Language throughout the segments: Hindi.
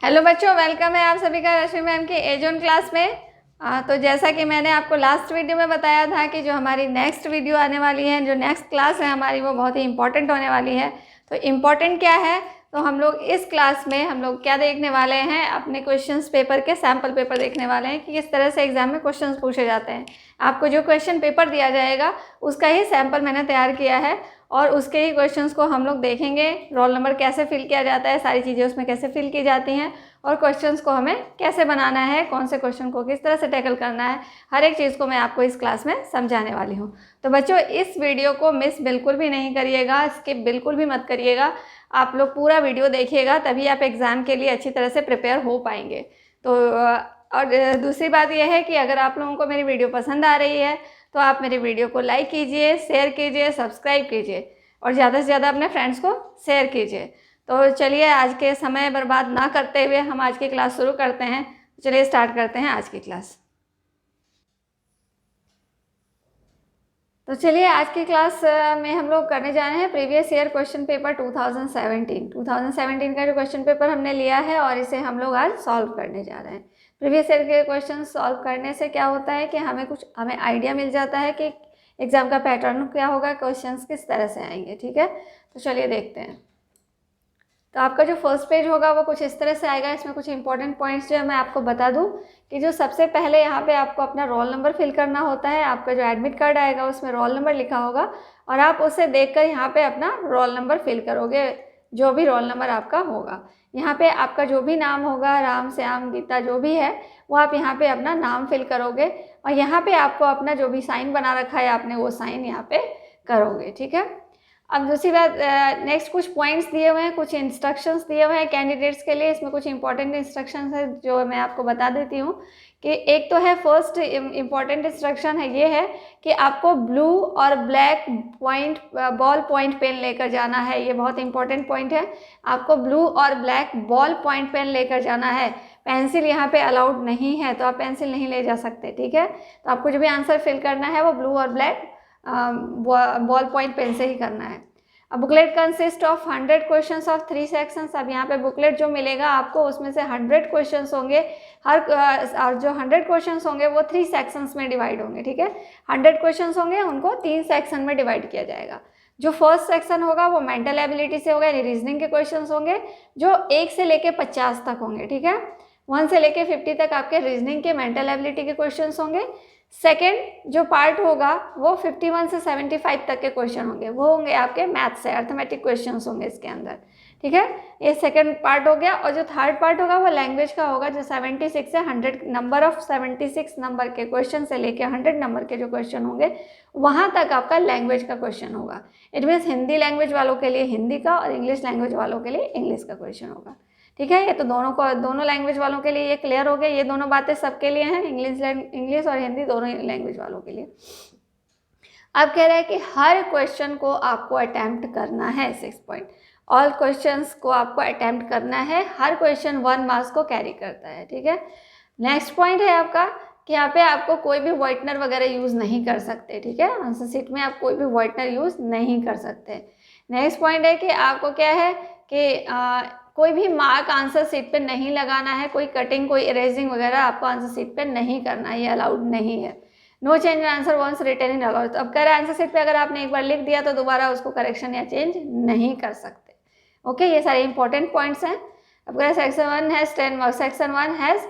हेलो बच्चों, वेलकम है आप सभी का रश्मि मैम की एजोन क्लास में। तो जैसा कि मैंने आपको लास्ट वीडियो में बताया था कि जो हमारी नेक्स्ट वीडियो आने वाली है, जो नेक्स्ट क्लास है हमारी, वो बहुत ही इंपॉर्टेंट होने वाली है। तो इम्पॉर्टेंट क्या है, तो हम लोग इस क्लास में हम लोग क्या देखने वाले हैं, अपने क्वेश्चंस पेपर के सैम्पल पेपर देखने वाले हैं कि किस तरह से एग्जाम में क्वेश्चंस पूछे जाते हैं। आपको जो क्वेश्चन पेपर दिया जाएगा उसका ही सैम्पल मैंने तैयार किया है और उसके ही क्वेश्चंस को हम लोग देखेंगे। रोल नंबर कैसे फिल किया जाता है, सारी चीज़ें उसमें कैसे फिल की जाती हैं और क्वेश्चंस को हमें कैसे बनाना है, कौन से क्वेश्चन को किस तरह से टैकल करना है, हर एक चीज़ को मैं आपको इस क्लास में समझाने वाली हूँ। तो बच्चों, इस वीडियो को मिस बिल्कुल भी नहीं करिएगा, स्किप बिल्कुल भी मत करिएगा। आप लोग पूरा वीडियो देखिएगा, तभी आप एग्ज़ाम के लिए अच्छी तरह से प्रिपेयर हो पाएंगे। तो और दूसरी बात यह है कि अगर आप लोगों को मेरी वीडियो पसंद आ रही है तो आप मेरी वीडियो को लाइक कीजिए, शेयर कीजिए, सब्सक्राइब कीजिए और ज़्यादा से ज़्यादा अपने फ्रेंड्स को शेयर कीजिए। तो चलिए, आज के समय बर्बाद ना करते हुए हम आज की क्लास शुरू करते हैं। चलिए स्टार्ट करते हैं आज की क्लास। तो चलिए, आज की क्लास में हम लोग करने जा रहे हैं प्रीवियस ईयर क्वेश्चन पेपर 2017 का जो क्वेश्चन पेपर हमने लिया है और इसे हम लोग आज सॉल्व करने जा रहे हैं। प्रीवियस ईयर के क्वेश्चन सॉल्व करने से क्या होता है कि हमें आइडिया मिल जाता है कि एग्जाम का पैटर्न क्या होगा, क्वेश्चंस किस तरह से आएंगे। ठीक है, तो चलिए देखते हैं। तो आपका जो फर्स्ट पेज होगा वो कुछ इस तरह से आएगा। इसमें कुछ इंपॉर्टेंट पॉइंट्स जो है मैं आपको बता दूं कि जो सबसे पहले यहाँ पे आपको अपना रोल नंबर फिल करना होता है। आपका जो एडमिट कार्ड आएगा उसमें रोल नंबर लिखा होगा और आप उसे देखकर यहाँ पे अपना रोल नंबर फिल करोगे, जो भी रोल नंबर आपका होगा। यहाँ पे आपका जो भी नाम होगा, राम, श्याम, गीता, जो भी है वो आप यहाँ पे अपना नाम फिल करोगे और यहाँ पे आपको अपना जो भी साइन बना रखा है आपने, वो साइन यहाँ पे करोगे। ठीक है, अब दूसरी बात, नेक्स्ट कुछ पॉइंट्स दिए हुए हैं, कुछ इंस्ट्रक्शंस दिए हुए हैं कैंडिडेट्स के लिए। इसमें कुछ इंपॉर्टेंट इंस्ट्रक्शंस है जो मैं आपको बता देती हूँ कि एक तो है, फर्स्ट इंपॉर्टेंट इंस्ट्रक्शन है ये है कि आपको ब्लू और ब्लैक बॉल पॉइंट पेन लेकर जाना है। ये बहुत इंपॉर्टेंट पॉइंट है। आपको ब्लू और ब्लैक बॉल पॉइंट पेन लेकर जाना है। पेंसिल यहाँ पे अलाउड नहीं है, तो आप पेंसिल नहीं ले जा सकते। ठीक है, तो आपको जो भी आंसर फिल करना है वो ब्लू और ब्लैक बॉल पॉइंट पेन से ही करना है। अब booklet consist of 100 questions of 3 sections. अब यहाँ पे बुकलेट जो मिलेगा आपको उसमें से 100 क्वेश्चंस होंगे। और जो 100 क्वेश्चंस होंगे वो 3 सेक्शंस में डिवाइड होंगे। ठीक है, 100 क्वेश्चंस होंगे, उनको 3 सेक्शन में डिवाइड किया जाएगा। जो फर्स्ट सेक्शन होगा वो मेंटल एबिलिटी से होगा, यानी रीजनिंग के क्वेश्चंस होंगे जो 1 से लेके 50 तक होंगे। ठीक है, 1 से लेके 50 तक आपके रीजनिंग के मेंटल एबिलिटी के क्वेश्चंस होंगे। सेकेंड जो पार्ट होगा वो 51 से 75 तक के क्वेश्चन होंगे, वो होंगे आपके मैथ से, अर्थमेटिक क्वेश्चंस होंगे इसके अंदर। ठीक है, ये सेकंड पार्ट हो गया। और जो थर्ड पार्ट होगा वो लैंग्वेज का होगा, जो 76 से 100 नंबर ऑफ 76 नंबर के क्वेश्चन से लेके 100 नंबर के जो क्वेश्चन होंगे वहाँ तक आपका लैंग्वेज का क्वेश्चन होगा। इट मीन्स हिंदी लैंग्वेज वालों के लिए हिंदी का और इंग्लिश लैंग्वेज वालों के लिए इंग्लिश का क्वेश्चन होगा। ठीक है, ये तो दोनों लैंग्वेज वालों के लिए ये क्लियर हो गया। ये दोनों बातें सबके लिए हैं, इंग्लिश और हिंदी दोनों लैंग्वेज वालों के लिए। अब कह रहा है कि हर क्वेश्चन को आपको अटेम्प्ट करना है। 6 पॉइंट, ऑल क्वेश्चंस को आपको अटेम्प्ट करना है। हर क्वेश्चन 1 मार्क्स को कैरी करता है। ठीक है, नेक्स्ट पॉइंट है आपका कि यहाँ पे आपको कोई भी व्हाइटनर वगैरह यूज़ नहीं कर सकते। ठीक है, आंसर शीट में आप कोई भी व्हाइटनर यूज़ नहीं कर सकते। नेक्स्ट पॉइंट है कि आपको क्या है कि कोई भी मार्क आंसर शीट पे नहीं लगाना है, कोई कटिंग, कोई इरेजिंग वगैरह आपको आंसर शीट पे नहीं करना है, ये अलाउड नहीं है। No change in answer once written in allowed. अब कह रहा है आंसर शीट पे अगर आपने एक बार लिख दिया तो दोबारा उसको करेक्शन या चेंज नहीं कर सकते। ओके, ये सारे इंपॉर्टेंट पॉइंट्स हैं। अब कह रहा है section 1 has 10 marks. Section 1 has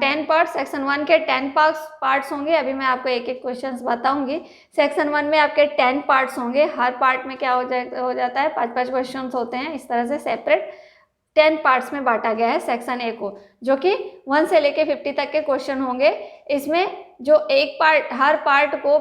10 parts. Section 1 के 10 पार्ट्स होंगे। अभी मैं आपको एक एक क्वेश्चन बताऊंगी। सेक्शन 1 में आपके 10 पार्ट्स होंगे। हर पार्ट में क्या हो जाता है, 5-5 क्वेश्चन होते हैं। इस तरह से सेपरेट 10 पार्ट्स में बांटा गया है सेक्शन ए को, जो कि 1 से लेके 50 तक के क्वेश्चन होंगे। इसमें जो एक पार्ट, हर पार्ट को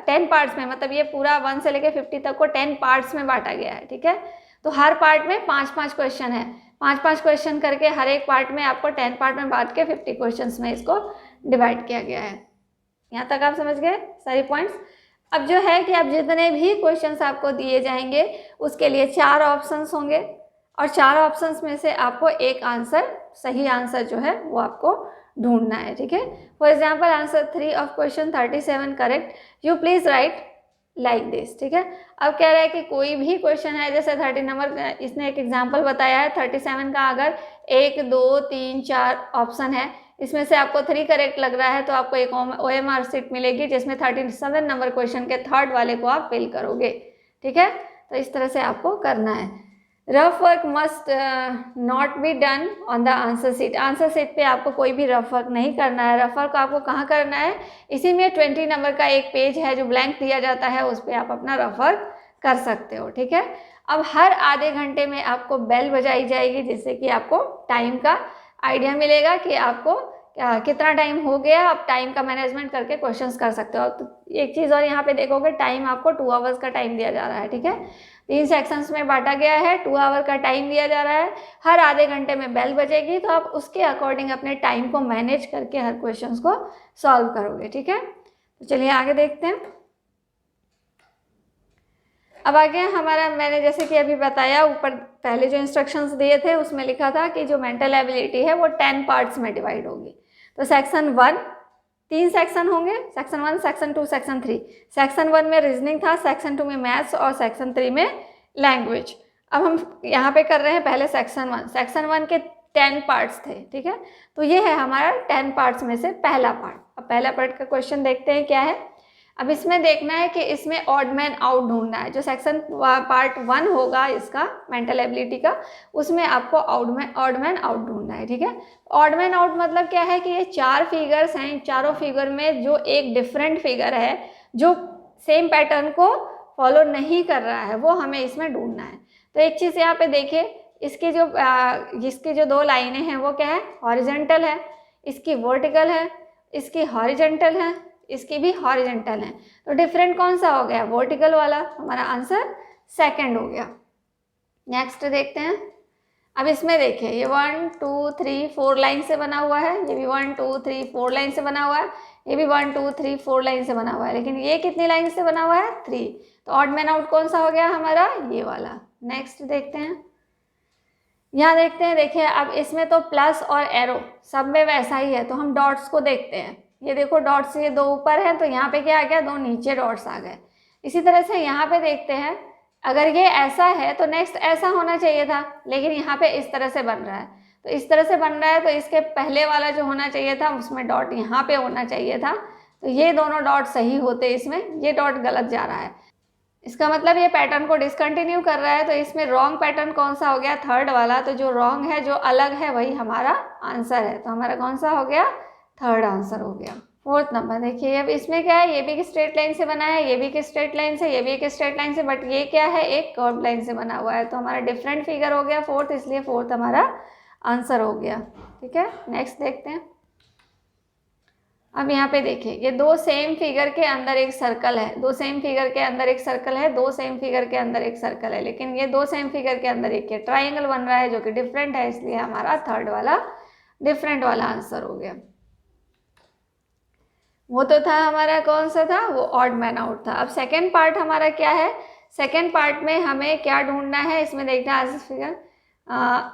10 पार्ट्स में, मतलब ये पूरा 1 से लेके 50 तक को 10 पार्ट्स में बांटा गया है। ठीक है, तो हर पार्ट में 5-5 क्वेश्चन है। 5-5 क्वेश्चन करके हर एक पार्ट में आपको 10 पार्ट में बांट के 50 क्वेश्चन में इसको डिवाइड किया गया है। यहाँ तक आप समझ गए सारी पॉइंट्स। अब जो है कि अब जितने भी क्वेश्चंस आपको दिए जाएंगे उसके लिए 4 ऑप्शंस होंगे और 4 ऑप्शंस में से आपको एक आंसर, सही आंसर जो है वो आपको ढूंढना है। ठीक है, for example answer 3 of question 37 correct. You please right like this, ठीक है। अब कह रहा है कि कोई भी क्वेश्चन है, जैसे 30 नंबर, इसने एक एग्जांपल बताया है 37 का, अगर 1 2 3 4 ऑप्शन है, इसमें से आपको 3 करेक्ट लग रहा है तो आपको एक OMR शीट मिलेगी जिसमें 37 नंबर क्वेश्चन के थर्ड वाले को आप फिल करोगे, ठीक है। तो इस तरह से आपको करना है। Rough work must not be done on the answer sheet. Answer sheet पे आपको कोई भी रफ वर्क नहीं करना है। रफ वर्क आपको कहाँ करना है, इसी में 20 नंबर का एक पेज है जो ब्लैंक दिया जाता है, उस पर आप अपना रफ वर्क कर सकते हो, ठीक है। अब हर आधे घंटे में आपको बेल बजाई जाएगी, जिससे कि आपको टाइम का आइडिया मिलेगा कि आपको कितना टाइम हो गया। आप टाइम का मैनेजमेंट करके क्वेश्चंस कर सकते हो। तो एक चीज़ और यहाँ पे देखोगे, टाइम आपको 2 आवर्स का टाइम दिया जा रहा है, ठीक है। 3 सेक्शंस में बांटा गया है, 2 आवर का टाइम दिया जा रहा है। हर आधे घंटे में बेल बजेगी, तो आप उसके अकॉर्डिंग अपने टाइम को मैनेज करके हर क्वेश्चन को सॉल्व करोगे, ठीक है। तो चलिए आगे देखते हैं। अब आगे हमारा, मैंने जैसे कि अभी बताया, ऊपर पहले जो इंस्ट्रक्शंस दिए थे उसमें लिखा था कि जो मेंटल एबिलिटी है वो 10 पार्ट्स में डिवाइड होगी। तो सेक्शन 1, 3 सेक्शन होंगे, सेक्शन 1, सेक्शन 2, सेक्शन 3। सेक्शन 1 में रीजनिंग था, सेक्शन 2 में मैथ्स और सेक्शन 3 में लैंग्वेज। अब हम यहाँ पे कर रहे हैं पहले सेक्शन 1। सेक्शन 1 के 10 पार्ट्स थे, ठीक है। तो ये है हमारा 10 पार्ट्स में से पहला पार्ट। अब पहला पार्ट का क्वेश्चन देखते हैं क्या है। अब इसमें देखना है कि इसमें ऑड मैन आउट ढूंढना है। जो सेक्शन पार्ट 1 होगा इसका मेंटल एबिलिटी का, उसमें आपको ऑड मैन आउट ढूंढना है, ठीक है। ऑड मैन आउट मतलब क्या है कि ये 4 फिगर्स हैं, इन चारों फिगर में जो एक डिफरेंट फिगर है जो सेम पैटर्न को फॉलो नहीं कर रहा है, वो हमें इसमें ढूंढना है। तो एक चीज़ यहाँ पे देखिए, इसकी जो 2 लाइनें हैं वो क्या है, हॉरिजेंटल है, इसकी वर्टिकल है, इसकी हॉरिजेंटल है, इसकी भी हॉरिजेंटल है। तो डिफरेंट कौन सा हो गया, वर्टिकल वाला। हमारा आंसर सेकंड हो गया। नेक्स्ट देखते हैं। अब इसमें देखिए, ये 1 2 3 4 लाइन से बना हुआ है, ये भी 1 2 3 4 लाइन से बना हुआ है, ये भी 1 2 3 4 लाइन से बना हुआ है, लेकिन ये कितनी लाइन से बना हुआ है, 3। तो ऑड मैन आउट कौन सा हो गया हमारा, ये वाला। नेक्स्ट देखते हैं। यहाँ देखते हैं, देखिए अब इसमें तो प्लस और एरो सब में वैसा ही है, तो हम डॉट्स को देखते हैं। ये देखो डॉट्स, ये 2 ऊपर है, तो यहाँ पे क्या आ गया, 2 नीचे डॉट्स आ गए। इसी तरह से यहाँ पे देखते हैं, अगर ये ऐसा है तो नेक्स्ट ऐसा होना चाहिए था, लेकिन यहाँ पे इस तरह से बन रहा है। तो इस तरह से बन रहा है, तो इसके पहले वाला जो होना चाहिए था उसमें डॉट यहाँ पे होना चाहिए था। तो ये दोनों डॉट सही होते, इसमें ये डॉट गलत जा रहा है। इसका मतलब ये पैटर्न को डिसकंटिन्यू कर रहा है। तो इसमें रॉन्ग पैटर्न कौन सा हो गया, थर्ड वाला। तो जो रॉन्ग है, जो अलग है, वही हमारा आंसर है। तो हमारा कौन सा हो गया, थर्ड आंसर हो गया। 4th नंबर देखिए, अब इसमें क्या है, ये भी एक स्ट्रेट लाइन से बना है, ये भी एक स्ट्रेट लाइन से, ये भी एक स्ट्रेट लाइन से, बट ये क्या है, एक कर्व लाइन से बना हुआ है। तो हमारा डिफरेंट फिगर हो गया 4th, इसलिए 4th हमारा आंसर हो गया, ठीक है। नेक्स्ट देखते हैं। अब यहाँ पे देखिए, ये 2 सेम फिगर के अंदर एक सर्कल है, 2 सेम फिगर के अंदर एक सर्कल है, 2 सेम फिगर के अंदर एक सर्कल है, लेकिन ये 2 सेम फिगर के अंदर एक ट्राइंगल बन रहा है जो कि डिफरेंट है, इसलिए हमारा थर्ड वाला डिफरेंट वाला आंसर हो गया। वो तो था हमारा, कौन सा था, वो ऑड मैन आउट था। अब सेकेंड पार्ट हमारा क्या है, सेकेंड पार्ट में हमें क्या ढूंढना है, इसमें देखना है आंसर फिगर।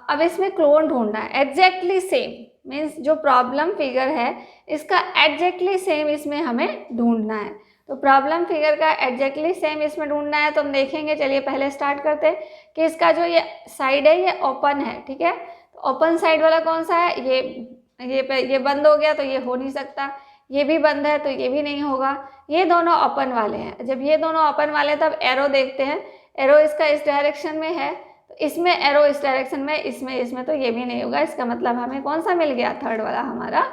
अब इसमें क्लोन ढूंढना है, एग्जैक्टली सेम, मीन्स जो प्रॉब्लम फिगर है इसका एग्जैक्टली सेम इसमें हमें ढूंढना है। तो प्रॉब्लम फिगर का एग्जैक्टली सेम इसमें ढूंढना है। तो हम देखेंगे, चलिए पहले स्टार्ट करते हैं कि इसका जो ये साइड है ये ओपन है, ठीक है। तो ओपन साइड वाला कौन सा है, ये बंद हो गया, तो ये हो नहीं सकता। ये भी बंद है, तो ये भी नहीं होगा। ये दोनों ओपन वाले हैं। जब ये दोनों ओपन वाले हैं, तब एरो देखते हैं, एरो इसका इस डायरेक्शन में है, तो इसमें एरो इस डायरेक्शन में, इसमें तो ये भी नहीं होगा। इसका मतलब हमें कौन सा मिल गया, थर्ड वाला हमारा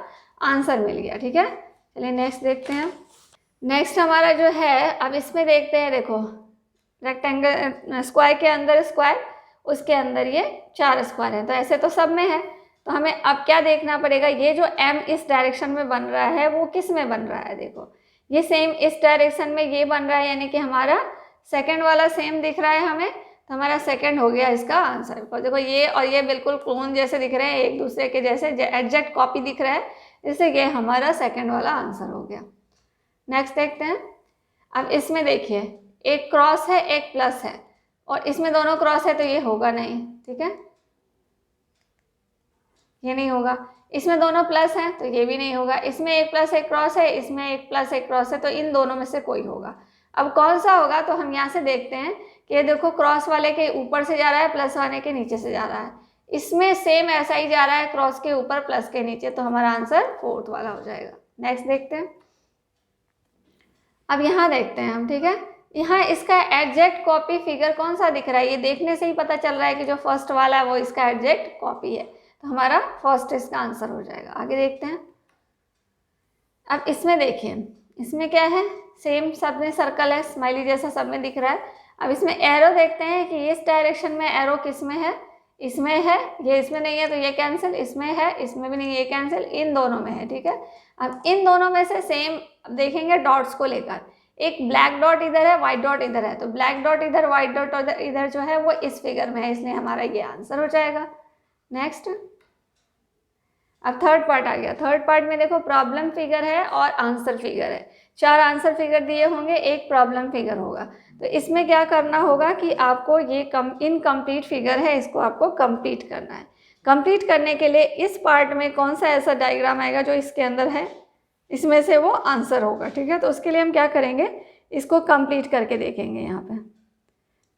आंसर मिल गया, ठीक है। चलिए नेक्स्ट देखते हैं। नेक्स्ट हमारा जो है, अब इसमें देखते हैं, देखो रेक्टेंगल, स्क्वायर के अंदर स्क्वायर, उसके अंदर ये 4 स्क्वायर हैं, तो ऐसे तो सब में है। तो हमें अब क्या देखना पड़ेगा, ये जो m इस डायरेक्शन में बन रहा है वो किस में बन रहा है, देखो ये सेम इस डायरेक्शन में ये बन रहा है, यानी कि हमारा सेकंड वाला सेम दिख रहा है हमें। तो हमारा सेकंड हो गया इसका आंसर। बिकॉज देखो ये और ये बिल्कुल क्लोन जैसे दिख रहे हैं, एक दूसरे के जैसे एग्जैक्ट कॉपी दिख रहा है, इससे ये हमारा सेकंड वाला आंसर हो गया। नेक्स्ट देखते हैं। अब इसमें देखिए, एक क्रॉस है एक प्लस है, और इसमें दोनों क्रॉस है, तो ये होगा नहीं, ठीक है, ये नहीं होगा। इसमें दोनों प्लस हैं, तो ये भी नहीं होगा। इसमें एक प्लस एक क्रॉस है, इसमें एक प्लस एक क्रॉस है, तो इन दोनों में से कोई होगा। अब कौन सा होगा, तो हम यहाँ से देखते हैं कि ये देखो क्रॉस वाले के ऊपर से जा रहा है, प्लस वाले के नीचे से जा रहा है, इसमें सेम ऐसा ही जा रहा है, क्रॉस के ऊपर प्लस के नीचे, तो हमारा आंसर फोर्थ वाला हो जाएगा। नेक्स्ट देखते हैं। अब यहाँ देखते हैं हम, ठीक है, यहाँ इसका एग्जैक्ट कॉपी फिगर कौन सा दिख रहा है, ये देखने से ही पता चल रहा है कि जो फर्स्ट वाला है वो इसका एग्जैक्ट कॉपी है, तो हमारा फर्स्ट इसका आंसर हो जाएगा। आगे देखते हैं। अब इसमें देखिए, इसमें क्या है, सेम सब में सर्कल है, स्माइली जैसा सब में दिख रहा है। अब इसमें एरो देखते हैं कि इस डायरेक्शन में एरो किस में है, इसमें है, ये इसमें नहीं है तो ये कैंसिल, इसमें है, इसमें भी नहीं है, ये कैंसिल, इन दोनों में है, ठीक है। अब इन दोनों में से सेम देखेंगे डॉट्स को लेकर, एक ब्लैक डॉट इधर है, व्हाइट डॉट इधर है, तो ब्लैक डॉट इधर, व्हाइट डॉट इधर जो है वो इस फिगर में है, इसलिए हमारा ये आंसर हो जाएगा। नेक्स्ट, अब थर्ड पार्ट आ गया। थर्ड पार्ट में देखो प्रॉब्लम फिगर है और आंसर फिगर है, 4 आंसर फिगर दिए होंगे, एक प्रॉब्लम फिगर होगा। तो इसमें क्या करना होगा कि आपको ये इनकम्प्लीट फिगर है, इसको आपको कंप्लीट करना है। कंप्लीट करने के लिए इस पार्ट में कौन सा ऐसा डायग्राम आएगा जो इसके अंदर है, इसमें से वो आंसर होगा, ठीक है। तो उसके लिए हम क्या करेंगे, इसको कंप्लीट करके देखेंगे यहाँ पे,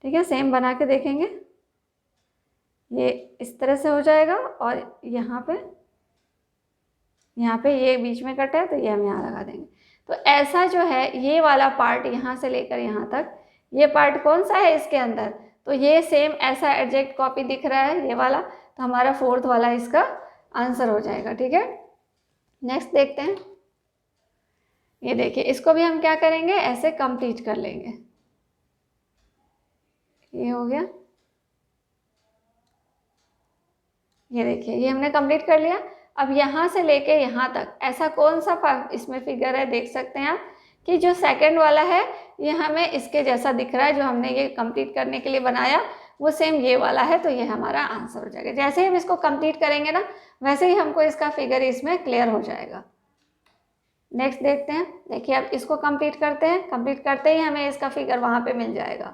ठीक है, सेम बना के देखेंगे। ये इस तरह से हो जाएगा और यहाँ पे ये बीच में कट है तो ये हम यहाँ लगा देंगे। तो ऐसा जो है ये वाला पार्ट यहाँ से लेकर यहाँ तक, ये पार्ट कौन सा है इसके अंदर, तो ये सेम ऐसा एग्जैक्ट कॉपी दिख रहा है ये वाला, तो हमारा फोर्थ वाला इसका आंसर हो जाएगा, ठीक है। नेक्स्ट देखते हैं। ये देखिए, इसको भी हम क्या करेंगे, ऐसे कंप्लीट कर लेंगे। ये हो गया, ये देखिए ये हमने कंप्लीट कर लिया। अब यहाँ से लेके यहाँ तक ऐसा कौन सा इसमें फिगर है, देख सकते हैं आप कि जो सेकंड वाला है ये हमें इसके जैसा दिख रहा है, जो हमने ये कंप्लीट करने के लिए बनाया वो सेम ये वाला है, तो ये हमारा आंसर हो जाएगा। जैसे ही हम इसको कंप्लीट करेंगे ना, वैसे ही हमको इसका फिगर इसमें क्लियर हो जाएगा। नेक्स्ट देखते हैं। देखिए अब इसको कंप्लीट करते हैं, कंप्लीट करते ही हमें इसका फिगर वहाँ पे मिल जाएगा।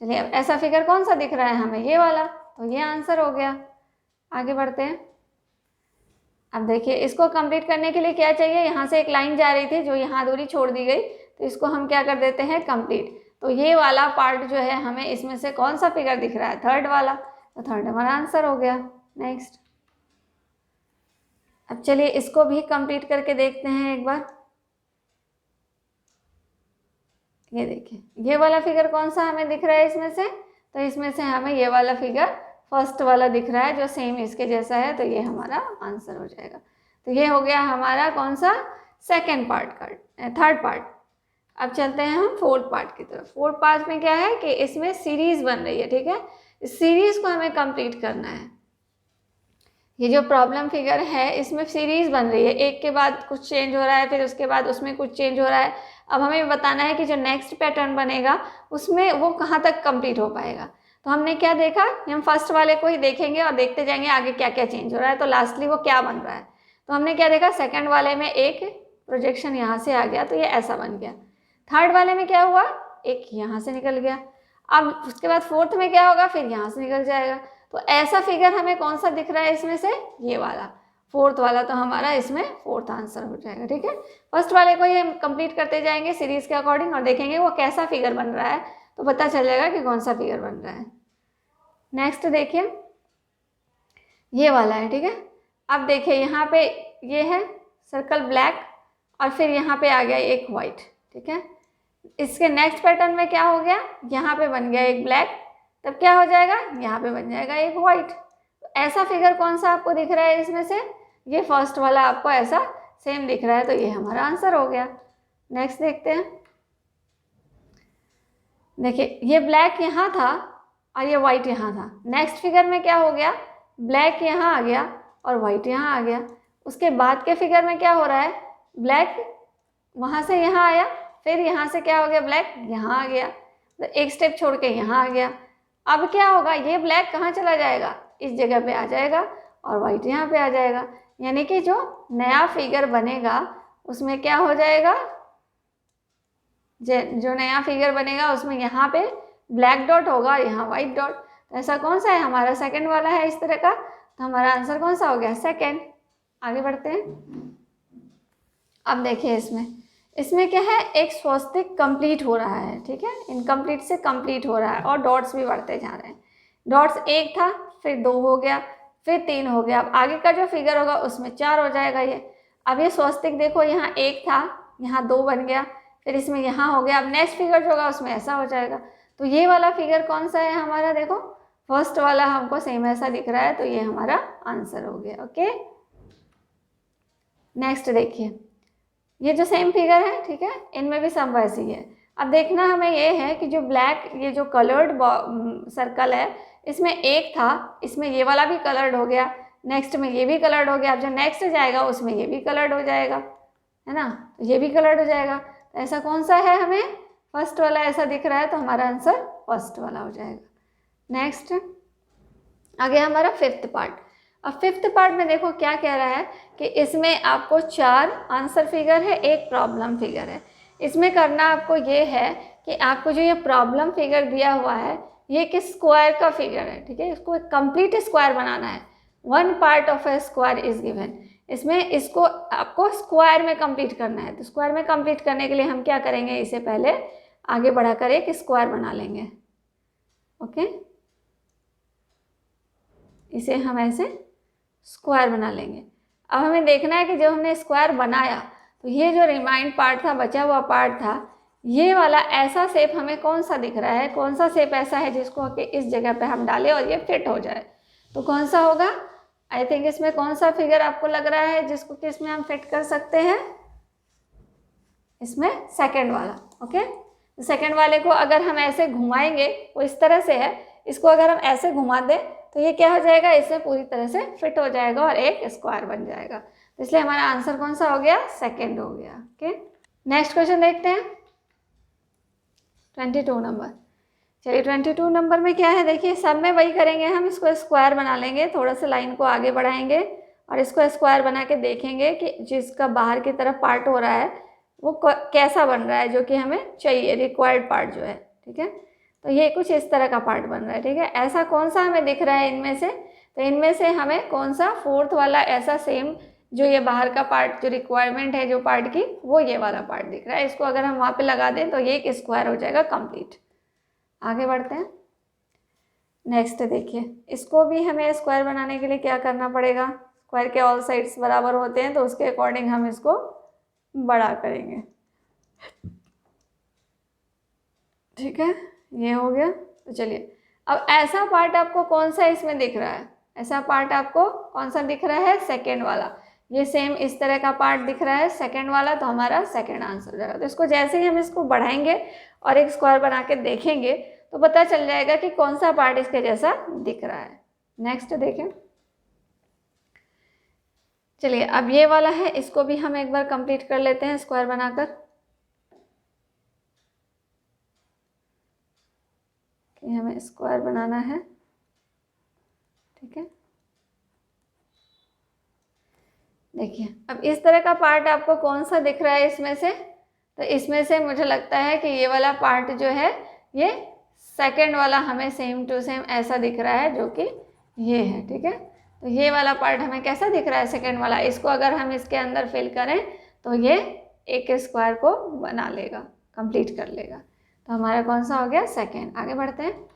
चलिए अब ऐसा फिगर कौन सा दिख रहा है हमें, ये वाला, तो ये आंसर हो गया। आगे बढ़ते हैं। अब देखिए इसको कंप्लीट करने के लिए क्या चाहिए, यहाँ से एक लाइन जा रही थी जो यहाँ दूरी छोड़ दी गई, तो इसको हम क्या कर देते हैं, कंप्लीट। तो ये वाला पार्ट जो है हमें इसमें से कौन सा फिगर दिख रहा है, थर्ड वाला, तो थर्ड हमारा आंसर हो गया। नेक्स्ट, अब चलिए इसको भी कंप्लीट करके देखते हैं एक बार। ये देखिए ये वाला फिगर कौन सा हमें दिख रहा है इसमें से, तो इसमें से हमें ये वाला फिगर फर्स्ट वाला दिख रहा है जो सेम इसके जैसा है, तो ये हमारा आंसर हो जाएगा। तो ये हो गया हमारा कौन सा, सेकेंड पार्ट का, थर्ड पार्ट। अब चलते हैं हम फोर्थ पार्ट की तरफ। फोर्थ पार्ट में क्या है कि इसमें सीरीज बन रही है, ठीक है, इस सीरीज को हमें कंप्लीट करना है। ये जो प्रॉब्लम फिगर है इसमें सीरीज बन रही है, एक के बाद कुछ चेंज हो रहा है, फिर उसके बाद उसमें कुछ चेंज हो रहा है। अब हमें बताना है कि जो नेक्स्ट पैटर्न बनेगा उसमें वो कहाँ तक कंप्लीट हो पाएगा। तो हमने क्या देखा, हम फर्स्ट वाले को ही देखेंगे और देखते जाएंगे आगे क्या क्या चेंज हो रहा है, तो लास्टली वो क्या बन रहा है। तो हमने क्या देखा, सेकंड वाले में एक प्रोजेक्शन यहाँ से आ गया तो ये ऐसा बन गया। थर्ड वाले में क्या हुआ, एक यहाँ से निकल गया। अब उसके बाद फोर्थ में क्या होगा, फिर यहाँ से निकल जाएगा। तो ऐसा फिगर हमें कौन सा दिख रहा है इसमें से, ये वाला, फोर्थ वाला, तो हमारा इसमें फोर्थ आंसर हो जाएगा, ठीक है। फर्स्ट वाले को ही हम कंप्लीट करते जाएंगे सीरीज के अकॉर्डिंग और देखेंगे वो कैसा फिगर बन रहा है, तो पता चलेगा कि कौन सा फिगर बन रहा है। नेक्स्ट देखिए ये वाला है, ठीक है। अब देखिए यहाँ पे ये है सर्कल ब्लैक और फिर यहाँ पे आ गया एक वाइट, ठीक है। इसके नेक्स्ट पैटर्न में क्या हो गया, यहाँ पे बन गया एक ब्लैक, तब क्या हो जाएगा, यहाँ पे बन जाएगा एक वाइट। तो ऐसा फिगर कौन सा आपको दिख रहा है इसमें से, ये फर्स्ट वाला आपको ऐसा सेम दिख रहा है, तो ये हमारा आंसर हो गया। नेक्स्ट देखते हैं। देखिए ये ब्लैक यहाँ था और ये वाइट यहाँ था। नेक्स्ट फिगर में क्या हो गया, ब्लैक यहाँ आ गया और वाइट यहाँ आ गया। उसके बाद के फिगर में क्या हो रहा है, ब्लैक वहाँ से यहाँ आया, फिर यहाँ से क्या हो गया, ब्लैक यहाँ आ गया, तो एक स्टेप छोड़ के यहाँ आ गया। अब क्या होगा, ये ब्लैक कहाँ चला जाएगा, इस जगह पे आ जाएगा और वाइट यहाँ पे आ जाएगा। यानी कि जो नया फिगर बनेगा उसमें क्या हो जाएगा, जो नया फिगर बनेगा उसमें यहाँ पे ब्लैक डॉट होगा और यहाँ वाइट डॉट। तो ऐसा कौन सा है, हमारा सेकंड वाला है इस तरह का, तो हमारा आंसर कौन सा हो गया, सेकंड। आगे बढ़ते हैं। अब देखिए इसमें क्या है, एक स्वस्तिक कंप्लीट हो रहा है, ठीक है, इनकम्प्लीट से कंप्लीट हो रहा है और डॉट्स भी बढ़ते जा रहे हैं। डॉट्स 1 था, फिर 2 हो गया, फिर 3 हो गया। अब आगे का जो फिगर होगा उसमें 4 हो जाएगा ये। अब ये स्वस्तिक देखो, यहाँ 1 था, यहाँ 2 बन गया, फिर इसमें यहाँ हो गया। अब नेक्स्ट फिगर जो होगा उसमें ऐसा हो जाएगा। तो ये वाला फिगर कौन सा है हमारा, देखो फर्स्ट वाला हमको सेम ऐसा दिख रहा है, तो ये हमारा आंसर हो गया। ओके, नेक्स्ट देखिए, ये जो सेम फिगर है, ठीक है, इनमें भी सब वैसे ही है। अब देखना हमें ये है कि जो ब्लैक, ये जो कलर्ड सर्कल है, इसमें 1 था, इसमें ये वाला भी कलर्ड हो गया, नेक्स्ट में ये भी कलर्ड हो गया। अब जो नेक्स्ट जाएगा उसमें ये भी कलर्ड हो जाएगा, है ना, तो ये भी कलर्ड हो जाएगा। तो ऐसा कौन सा है, हमें फर्स्ट वाला ऐसा दिख रहा है, तो हमारा आंसर फर्स्ट वाला हो जाएगा। नेक्स्ट आगे हमारा 5th पार्ट। अब 5th पार्ट में देखो क्या कह रहा है कि इसमें आपको 4 आंसर फिगर है, 1 प्रॉब्लम फिगर है। इसमें करना आपको ये है कि आपको जो ये प्रॉब्लम फिगर दिया हुआ है, ये एक स्क्वायर का फिगर है, ठीक है, इसको एक कंप्लीट स्क्वायर बनाना है। 1 part of a square is given. इसमें इसको आपको स्क्वायर में कंप्लीट करना है। तो स्क्वायर में कंप्लीट करने के लिए हम क्या करेंगे, इसे पहले आगे बढ़ाकर एक स्क्वायर बना लेंगे। ओके, इसे हम ऐसे स्क्वायर बना लेंगे। अब हमें देखना है कि जब हमने स्क्वायर बनाया तो ये जो रिमाइंड पार्ट था, बचा हुआ पार्ट था, ये वाला ऐसा शेप हमें कौन सा दिख रहा है, कौन सा शेप ऐसा है जिसको कि इस जगह पे हम डालें और ये फिट हो जाए, तो कौन सा होगा। आई थिंक इसमें कौन सा फिगर आपको लग रहा है जिसको कि इसमें हम फिट कर सकते हैं, इसमें सेकंड वाला। ओके, सेकंड वाले को अगर हम ऐसे घुमाएंगे, वो इस तरह से है, इसको अगर हम ऐसे घुमा दें तो ये क्या हो जाएगा, इसमें पूरी तरह से फिट हो जाएगा और एक स्क्वायर बन जाएगा। तो इसलिए हमारा आंसर कौन सा हो गया, सेकंड हो गया। ओके, नेक्स्ट क्वेश्चन देखते हैं 22 नंबर। चलिए 22 नंबर में क्या है, देखिए सब में वही करेंगे, हम इसको स्क्वायर बना लेंगे, थोड़ा सा लाइन को आगे बढ़ाएंगे और इसको स्क्वायर बना के देखेंगे कि जिसका बाहर की तरफ पार्ट हो रहा है वो कैसा बन रहा है, जो कि हमें चाहिए, रिक्वायर्ड पार्ट जो है, ठीक है। तो ये कुछ इस तरह का पार्ट बन रहा है, ठीक है। ऐसा कौन सा हमें दिख रहा है इनमें से, तो इनमें से हमें कौन सा 4th वाला ऐसा सेम जो ये बाहर का पार्ट, जो रिक्वायरमेंट है जो पार्ट की, वो ये वाला पार्ट दिख रहा है। इसको अगर हम वहाँ पे लगा दें तो ये एक स्क्वायर हो जाएगा कंप्लीट। आगे बढ़ते हैं, नेक्स्ट देखिए, इसको भी हमें स्क्वायर बनाने के लिए क्या करना पड़ेगा, स्क्वायर के ऑल साइड्स बराबर होते हैं, तो उसके अकॉर्डिंग हम इसको बड़ा करेंगे, ठीक है, ये हो गया। तो चलिए, अब ऐसा पार्ट आपको कौन सा इसमें दिख रहा है, ऐसा पार्ट आपको कौन सा दिख रहा है, सेकेंड वाला। ये सेम इस तरह का पार्ट दिख रहा है सेकेंड वाला, तो हमारा सेकेंड आंसर हो जाएगा। तो इसको जैसे ही हम इसको बढ़ाएंगे और एक स्क्वायर बना के देखेंगे तो पता चल जाएगा कि कौन सा पार्ट इसके जैसा दिख रहा है। नेक्स्ट देखें, चलिए अब ये वाला है, इसको भी हम एक बार कंप्लीट कर लेते हैं स्क्वायर बनाकर। कि हमें स्क्वायर बनाना है, ठीक है। देखिए अब इस तरह का पार्ट आपको कौन सा दिख रहा है इसमें से, तो इसमें से मुझे लगता है कि ये वाला पार्ट जो है, ये सेकंड वाला हमें सेम टू सेम ऐसा दिख रहा है, जो कि ये है, ठीक है। तो ये वाला पार्ट हमें कैसा दिख रहा है, सेकंड वाला, इसको अगर हम इसके अंदर फिल करें तो ये एक स्क्वायर को बना लेगा, कंप्लीट कर लेगा। तो हमारा कौन सा हो गया, सेकंड। आगे बढ़ते हैं,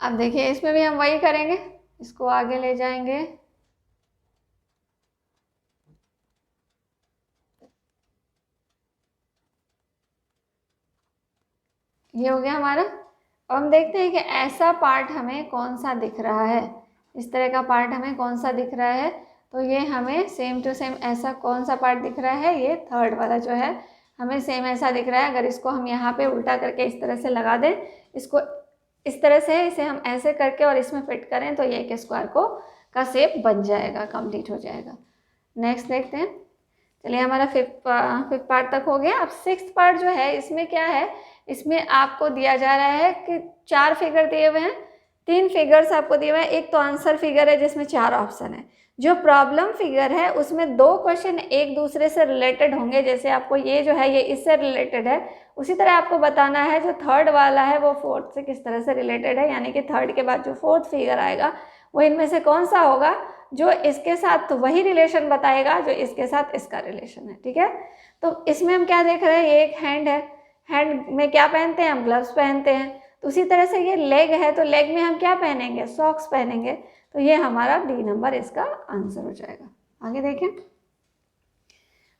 अब देखिए इसमें भी हम वही करेंगे, इसको आगे ले जाएंगे, ये हो गया हमारा। अब हम देखते हैं कि ऐसा पार्ट हमें कौन सा दिख रहा है, इस तरह का पार्ट हमें कौन सा दिख रहा है। तो ये हमें सेम टू सेम ऐसा कौन सा पार्ट दिख रहा है, ये थर्ड वाला जो है हमें सेम ऐसा दिख रहा है। अगर इसको हम यहाँ पे उल्टा करके इस तरह से लगा दें, इसको इस तरह से, इसे हम ऐसे करके और इसमें फिट करें तो ये एक स्क्वायर को का शेप बन जाएगा, कंप्लीट हो जाएगा। नेक्स्ट देखते हैं, चलिए हमारा फिफ्थ पार्ट तक हो गया। अब 6th पार्ट जो है, इसमें क्या है, इसमें आपको दिया जा रहा है कि 4 फिगर दिए हुए हैं, 3 फिगर्स आपको दिए हुए हैं। एक तो आंसर फिगर है जिसमें 4 ऑप्शन है, जो प्रॉब्लम फिगर है उसमें दो क्वेश्चन एक दूसरे से रिलेटेड होंगे, जैसे आपको ये जो है ये इससे रिलेटेड है, उसी तरह आपको बताना है जो थर्ड वाला है वो फोर्थ से किस तरह से रिलेटेड है, यानी कि थर्ड के बाद जो फोर्थ फिगर आएगा वो इनमें से कौन सा होगा जो इसके साथ वही रिलेशन बताएगा जो इसके साथ इसका रिलेशन है। ठीक है, तो इसमें हम क्या देख रहे हैं, ये एक हैंड है, हैंड में क्या पहनते हैं हम, ग्लव्स पहनते हैं। तो उसी तरह से ये लेग है, तो लेग में हम क्या पहनेंगे, सॉक्स पहनेंगे। तो ये हमारा डी नंबर इसका आंसर हो जाएगा। आगे देखें,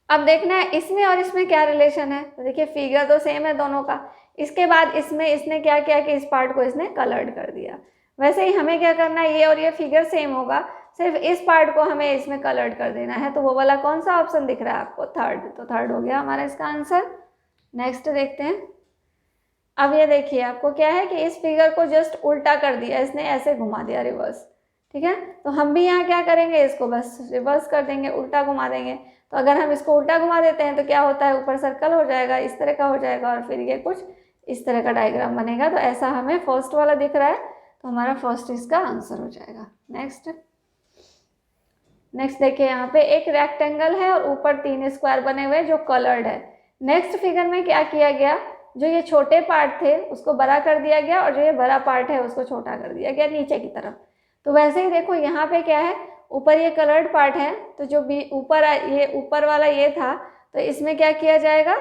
अब देखना है इसमें और इसमें क्या रिलेशन है। तो देखिए फिगर तो सेम है दोनों का, इसके बाद इसमें इसने क्या किया कि इस पार्ट को इसने कलर्ड कर दिया। वैसे ही हमें क्या करना है, ये और ये फिगर सेम होगा, सिर्फ इस पार्ट को हमें इसमें कलर्ड कर देना है। तो वो वाला कौन सा ऑप्शन दिख रहा है आपको, थर्ड। तो थर्ड हो गया हमारा इसका आंसर। नेक्स्ट देखते हैं। अब ये देखिए आपको क्या है कि इस फिगर को जस्ट उल्टा कर दिया इसने, ऐसे घुमा दिया रिवर्स। ठीक है, तो हम भी यहाँ क्या करेंगे, इसको बस रिवर्स कर देंगे, उल्टा घुमा देंगे। तो अगर हम इसको उल्टा घुमा देते हैं तो क्या होता है, ऊपर सर्कल हो जाएगा, इस तरह का हो जाएगा, और फिर ये कुछ इस तरह का डायग्राम बनेगा। तो ऐसा हमें फर्स्ट वाला दिख रहा है, तो हमारा फर्स्ट इसका आंसर हो जाएगा। नेक्स्ट देखिए, यहाँ पे एक रेक्टेंगल है और ऊपर 3 स्क्वायर बने हुए जो कलर्ड है। नेक्स्ट फिगर में क्या किया गया, जो ये छोटे पार्ट थे उसको बड़ा कर दिया गया और जो ये बड़ा पार्ट है उसको छोटा कर दिया गया नीचे की तरफ। तो वैसे ही देखो यहाँ पे क्या है, ऊपर ये कलर्ड पार्ट है, तो जो भी ऊपर ये ऊपर वाला ये था, तो इसमें क्या किया जाएगा,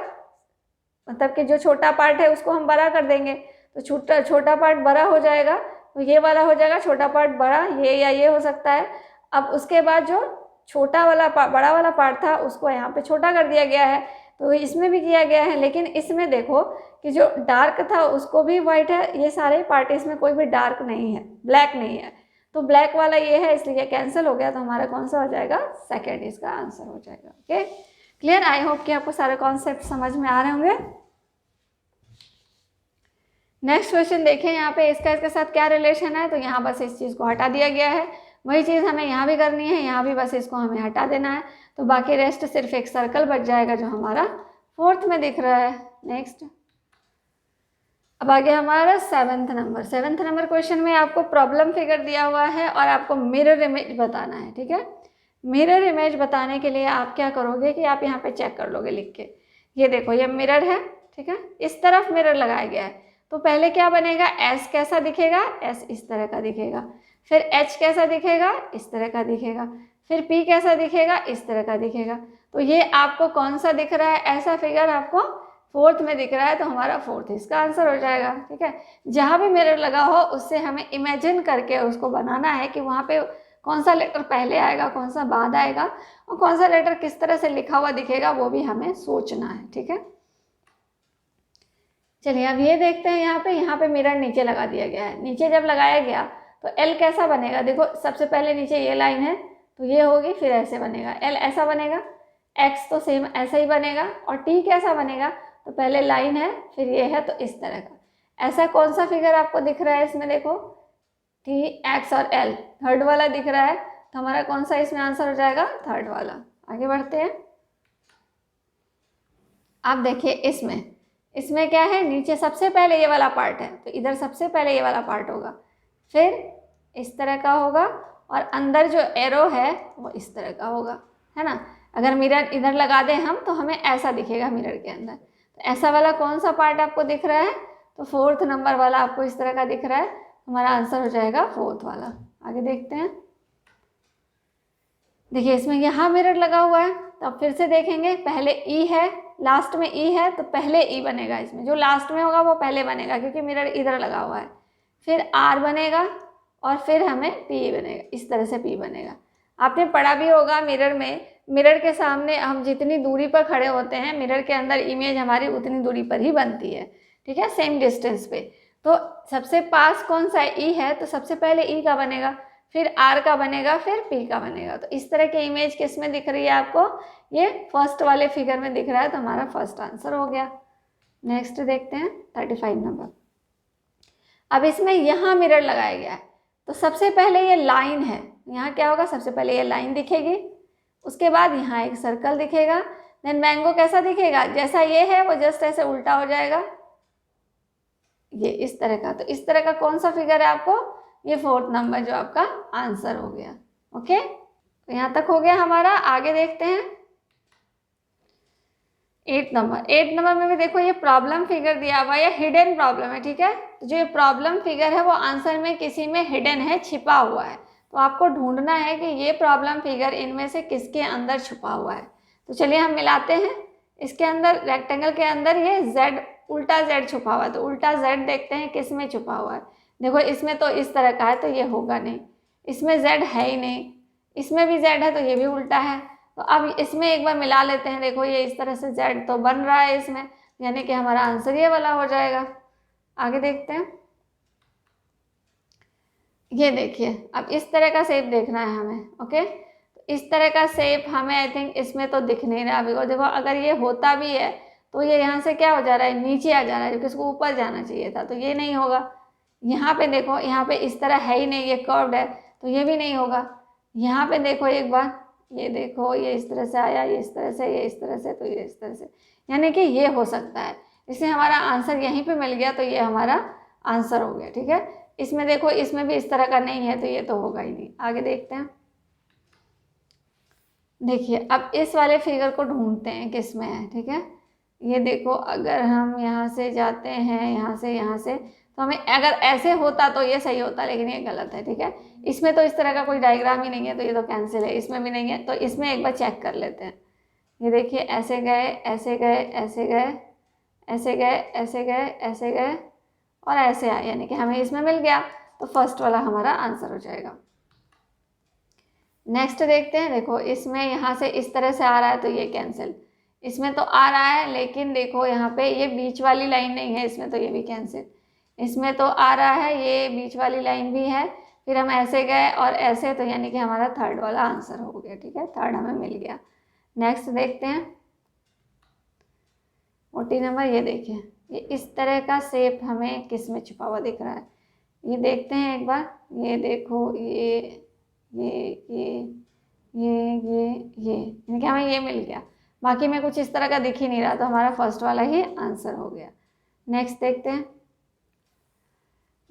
मतलब कि जो छोटा पार्ट है उसको हम बड़ा कर देंगे, तो छोटा पार्ट बड़ा हो जाएगा, तो ये वाला हो जाएगा छोटा पार्ट बड़ा, ये या ये हो सकता है। अब उसके बाद जो छोटा वाला बड़ा वाला पार्ट था उसको यहाँ पे छोटा कर दिया गया है, तो इसमें भी किया गया है। लेकिन इसमें देखो कि जो डार्क था उसको भी वाइट है, ये सारे पार्ट, इसमें कोई भी डार्क नहीं है, ब्लैक नहीं है, तो ब्लैक वाला ये है, इसलिए कैंसिल हो गया। तो हमारा कौन सा हो जाएगा, सेकेंड इसका आंसर हो जाएगा। Okay, clear. आई होप कि आपको सारे कॉन्सेप्ट समझ में आ रहे होंगे। नेक्स्ट क्वेश्चन देखें, यहाँ पे इसका इसके साथ क्या रिलेशन है, तो यहाँ बस इस चीज़ को हटा दिया गया है। वही चीज़ हमें यहाँ भी करनी है, यहाँ भी बस इसको हमें हटा देना है, तो बाकी रेस्ट सिर्फ एक सर्कल बच जाएगा जो हमारा फोर्थ में दिख रहा है। नेक्स्ट, अब आगे हमारा सेवन्थ नंबर क्वेश्चन में आपको प्रॉब्लम फिगर दिया हुआ है और आपको मिरर इमेज बताना है। ठीक है, मिरर इमेज बताने के लिए आप क्या करोगे कि आप यहाँ पे चेक कर लोगे लिख के, ये देखो ये मिरर है। ठीक है, इस तरफ मिरर लगाया गया है, तो पहले क्या बनेगा, एस कैसा दिखेगा, एस इस तरह का दिखेगा, फिर एच कैसा दिखेगा, इस तरह का दिखेगा, फिर पी कैसा दिखेगा, इस तरह का दिखेगा। तो ये आपको कौन सा दिख रहा है, ऐसा फिगर आपको फोर्थ में दिख रहा है, तो हमारा फोर्थ इसका आंसर हो जाएगा। ठीक है, जहाँ भी मिरर लगा हो उससे हमें इमेजिन करके उसको बनाना है कि वहाँ पे कौन सा लेटर पहले आएगा, कौन सा बाद आएगा, और कौन सा लेटर किस तरह से लिखा हुआ दिखेगा, वो भी हमें सोचना है। ठीक है, चलिए अब ये देखते हैं, यहाँ पे मिरर नीचे लगा दिया गया है। नीचे जब लगाया गया तो एल कैसा बनेगा, देखो सबसे पहले नीचे ये लाइन है तो ये होगी, फिर ऐसे बनेगा, एल ऐसा बनेगा, एक्स तो सेम ऐसा ही बनेगा, और टी कैसा बनेगा, तो पहले लाइन है फिर ये है, तो इस तरह का। ऐसा कौन सा फिगर आपको दिख रहा है इसमें, देखो टी, एक्स और एल, थर्ड वाला दिख रहा है, तो हमारा कौन सा इसमें आंसर हो जाएगा, थर्ड वाला। आगे बढ़ते हैं। आप देखिए इसमें क्या है, नीचे सबसे पहले ये वाला पार्ट है, तो इधर सबसे पहले ये वाला पार्ट होगा, फिर इस तरह का होगा, और अंदर जो एरो है वो इस तरह का होगा, है ना। अगर मिरर इधर लगा दें हम तो हमें ऐसा दिखेगा मिरर के अंदर। तो ऐसा वाला कौन सा पार्ट आपको दिख रहा है, तो फोर्थ नंबर वाला आपको इस तरह का दिख रहा है, हमारा आंसर हो जाएगा फोर्थ वाला। आगे देखते हैं। देखिए इसमें यहाँ मिरर लगा हुआ है, तो अब फिर से देखेंगे, पहले ई है, लास्ट में ई है, तो पहले ई बनेगा, इसमें जो लास्ट में होगा वो पहले बनेगा क्योंकि मिरर इधर लगा हुआ है, फिर आर बनेगा, और फिर हमें पी बनेगा, इस तरह से पी बनेगा। आपने पढ़ा भी होगा मिरर में, मिरर के सामने हम जितनी दूरी पर खड़े होते हैं, मिरर के अंदर इमेज हमारी उतनी दूरी पर ही बनती है। ठीक है, सेम डिस्टेंस पे। तो सबसे पास कौन सा ई है, तो सबसे पहले ई का बनेगा, फिर आर का बनेगा, फिर पी का बनेगा। तो इस तरह की इमेज किस में दिख रही है आपको, ये फर्स्ट वाले फिगर में दिख रहा है, तो हमारा फर्स्ट आंसर हो गया। नेक्स्ट देखते हैं 35 नंबर। अब इसमें यहाँ मिरर लगाया गया है, तो सबसे पहले ये लाइन है, यहाँ क्या होगा, सबसे पहले ये लाइन दिखेगी, उसके बाद यहाँ एक सर्कल दिखेगा, देन मैंगो कैसा दिखेगा, जैसा ये है वो जस्ट ऐसे उल्टा हो जाएगा, ये इस तरह का। तो इस तरह का कौन सा फिगर है आपको, ये फोर्थ नंबर जो आपका आंसर हो गया। ओके, तो यहाँ तक हो गया हमारा। आगे देखते हैं 8 नंबर में भी देखो ये प्रॉब्लम फिगर दिया हुआ है, हिडन प्रॉब्लम है, ठीक है। तो जो ये प्रॉब्लम फिगर है वो आंसर में किसी में हिडन है, छिपा हुआ है। तो आपको ढूंढना है कि ये प्रॉब्लम फिगर इनमें से किसके अंदर छुपा हुआ है। तो चलिए हम मिलाते हैं। इसके अंदर रेक्टेंगल के अंदर ये z, उल्टा z छुपा हुआ है। तो उल्टा z देखते हैं किस में छुपा हुआ है। देखो इसमें तो इस तरह का है तो ये होगा नहीं, इसमें z है ही नहीं, इसमें भी z है तो ये भी उल्टा है। तो अब इसमें एक बार मिला लेते हैं। देखो ये इस तरह से z तो बन रहा है इसमें, यानी कि हमारा आंसर ये वाला हो जाएगा। आगे देखते हैं। ये देखिए अब इस तरह का शेप देखना है हमें, ओके। तो इस तरह का शेप हमें आई थिंक इसमें तो दिख नहीं रहा अभी को। देखो अगर ये होता भी है तो ये यहाँ से क्या हो जा रहा है, नीचे आ जा रहा है, क्योंकि इसको ऊपर जाना चाहिए था, तो ये नहीं होगा। यहाँ पे देखो, यहाँ पे इस तरह है ही नहीं, ये कर्व्ड है तो ये भी नहीं होगा। यहाँ पे देखो एक बार, ये देखो ये इस तरह से आया, ये इस तरह से, ये इस तरह से, तो ये इस तरह से, यानी कि ये हो सकता है। इसलिए हमारा आंसर यहीं पे मिल गया, तो ये हमारा आंसर हो गया, ठीक है। इसमें देखो, इसमें भी इस तरह का नहीं है तो ये तो होगा ही नहीं। आगे देखते हैं। देखिए अब इस वाले फिगर को ढूंढते हैं किस में है, ठीक है। ये देखो अगर हम यहाँ से जाते हैं, यहाँ से तो हमें अगर ऐसे होता तो ये सही होता, लेकिन ये गलत है, ठीक है। इसमें तो इस तरह का कोई डायग्राम ही नहीं है तो ये तो कैंसिल है। इसमें भी नहीं है तो इसमें एक बार चेक कर लेते हैं। ये देखिए ऐसे गए, ऐसे गए, ऐसे गए, ऐसे गए, ऐसे गए, ऐसे गए और ऐसे आए, यानी कि हमें इसमें मिल गया। तो फर्स्ट वाला हमारा आंसर हो जाएगा। नेक्स्ट देखते हैं। देखो इसमें यहाँ से इस तरह से आ रहा है तो ये कैंसिल, इसमें तो आ रहा है लेकिन देखो यहाँ पे ये बीच वाली लाइन नहीं है इसमें, तो ये भी कैंसिल। इसमें तो आ रहा है, ये बीच वाली लाइन भी है, फिर हम ऐसे गए और ऐसे, तो यानी कि हमारा थर्ड वाला आंसर हो गया, ठीक है। थर्ड हमें मिल गया। नेक्स्ट देखते हैं 14 नंबर। ये देखिए ये इस तरह का शेप हमें किस में छुपा हुआ दिख रहा है, ये देखते हैं एक बार। ये देखो ये यानी कि हमें ये मिल गया। बाकी में कुछ इस तरह का दिख ही नहीं रहा, तो हमारा फर्स्ट वाला ही आंसर हो गया। नेक्स्ट देखते हैं।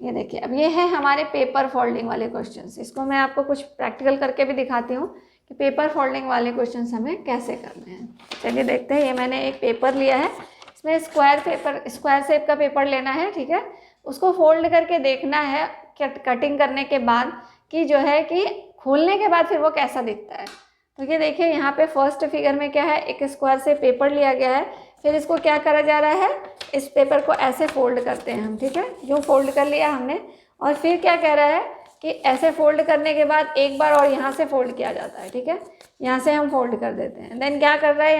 ये देखिए अब ये है हमारे पेपर फोल्डिंग वाले क्वेश्चंस। इसको मैं आपको कुछ प्रैक्टिकल करके भी दिखाती हूँ कि पेपर फोल्डिंग वाले क्वेश्चंस हमें कैसे करने हैं। चलिए देखते हैं। ये मैंने एक पेपर लिया है, इसमें स्क्वायर शेप का पेपर लेना है, ठीक है। उसको फोल्ड करके देखना है कटिंग करने के बाद कि जो है कि खोलने के बाद फिर वो कैसा दिखता है। तो ये देखिए यहाँ पे फर्स्ट फिगर में क्या है, एक स्क्वायर से पेपर लिया गया है, फिर इसको क्या करा जा रहा है, इस पेपर को ऐसे फोल्ड करते हैं हम, ठीक है। जो फोल्ड कर लिया हमने, और फिर क्या कह रहा है कि ऐसे फोल्ड करने के बाद एक बार और यहाँ से फोल्ड किया जाता है, ठीक है। यहाँ से हम फोल्ड कर देते हैं। देन क्या कर रहा है,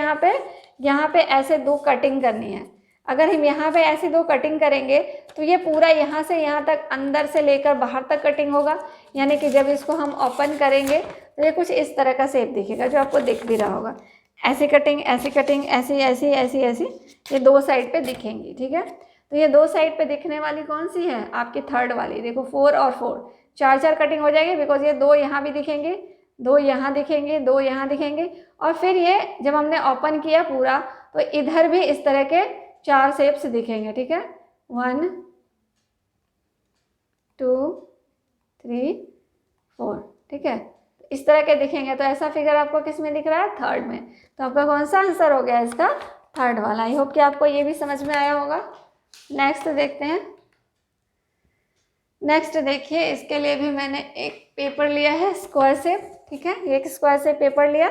यहाँ पे ऐसे दो कटिंग करनी है। अगर हम यहाँ पे ऐसे दो कटिंग करेंगे तो ये पूरा यहाँ से यहाँ तक, अंदर से लेकर बाहर तक कटिंग होगा, यानी कि जब इसको हम ओपन करेंगे तो ये कुछ इस तरह का शेप दिखेगा, जो आपको दिख भी रहा होगा। ऐसी कटिंग, ऐसी कटिंग, ऐसी ऐसी ऐसी ऐसी, ये दो साइड पे दिखेंगी, ठीक है। तो ये दो साइड पे दिखने वाली कौन सी है, आपकी थर्ड वाली। देखो 4 और 4, 4 कटिंग हो जाएगी, बिकॉज ये दो यहाँ भी दिखेंगे, दो यहाँ दिखेंगे, दो यहाँ दिखेंगे, और फिर ये जब हमने ओपन किया पूरा तो इधर भी इस तरह के 4 शेप्स दिखेंगे, ठीक है। 1 2 3 4, ठीक है। इस तरह के दिखेंगे। तो ऐसा फिगर आपको किस में दिख रहा है, थर्ड में। तो आपका कौन सा आंसर हो गया इसका, थर्ड वाला। आई होप कि आपको ये भी समझ में आया होगा। नेक्स्ट देखते हैं। नेक्स्ट देखिए, इसके लिए भी मैंने एक पेपर लिया है स्क्वायर शेप, ठीक है। ये एक स्क्वायर शेप पेपर लिया।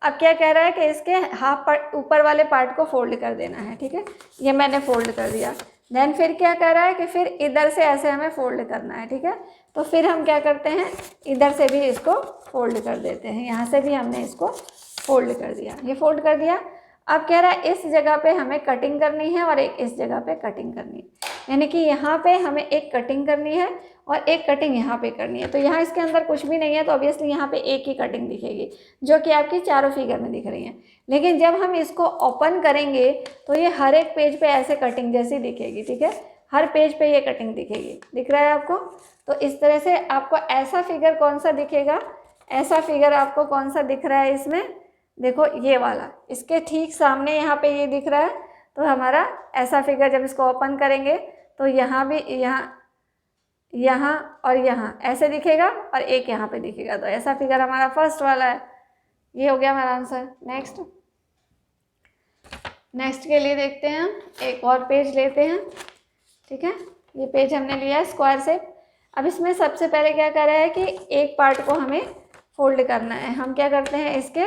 अब क्या कह रहा है कि इसके हाफ पार्ट, ऊपर वाले पार्ट को फोल्ड कर देना है, ठीक है। ये मैंने फोल्ड कर दिया। देन फिर क्या कह रहा है कि फिर इधर से ऐसे हमें फोल्ड करना है, ठीक है। तो फिर हम क्या करते हैं, इधर से भी इसको फोल्ड कर देते हैं। यहाँ से भी हमने इसको फोल्ड कर दिया, ये फोल्ड कर दिया। अब कह रहा है इस जगह पे हमें कटिंग करनी है और एक इस जगह पे कटिंग करनी है, यानी कि यहाँ पे हमें एक कटिंग करनी है और एक कटिंग यहाँ पे करनी है। तो यहाँ इसके अंदर कुछ भी नहीं है, तो ऑब्वियसली यहाँ पे एक ही कटिंग दिखेगी, जो कि आपकी चारों फिगर में दिख रही है। लेकिन जब हम इसको ओपन करेंगे तो ये हर एक पेज पे ऐसे कटिंग जैसी दिखेगी, ठीक है। हर पेज पे ये कटिंग दिखेगी, दिख रहा है आपको। तो इस तरह से आपको ऐसा फिगर कौन सा दिखेगा, ऐसा फिगर आपको कौन सा दिख रहा है इसमें, देखो ये वाला, इसके ठीक सामने यहाँ पे ये दिख रहा है। तो हमारा ऐसा फिगर जब इसको ओपन करेंगे तो यहाँ भी, यहाँ और यहाँ ऐसे दिखेगा और एक यहाँ पे दिखेगा। तो ऐसा फिगर हमारा फर्स्ट वाला है। ये हो गया हमारा आंसर। नेक्स्ट के लिए देखते हैं हम एक और पेज लेते हैं, ठीक है। ये पेज हमने लिया है स्क्वायर शेप। अब इसमें सबसे पहले क्या कर रहा है कि एक पार्ट को हमें फोल्ड करना है। हम क्या करते हैं, इसके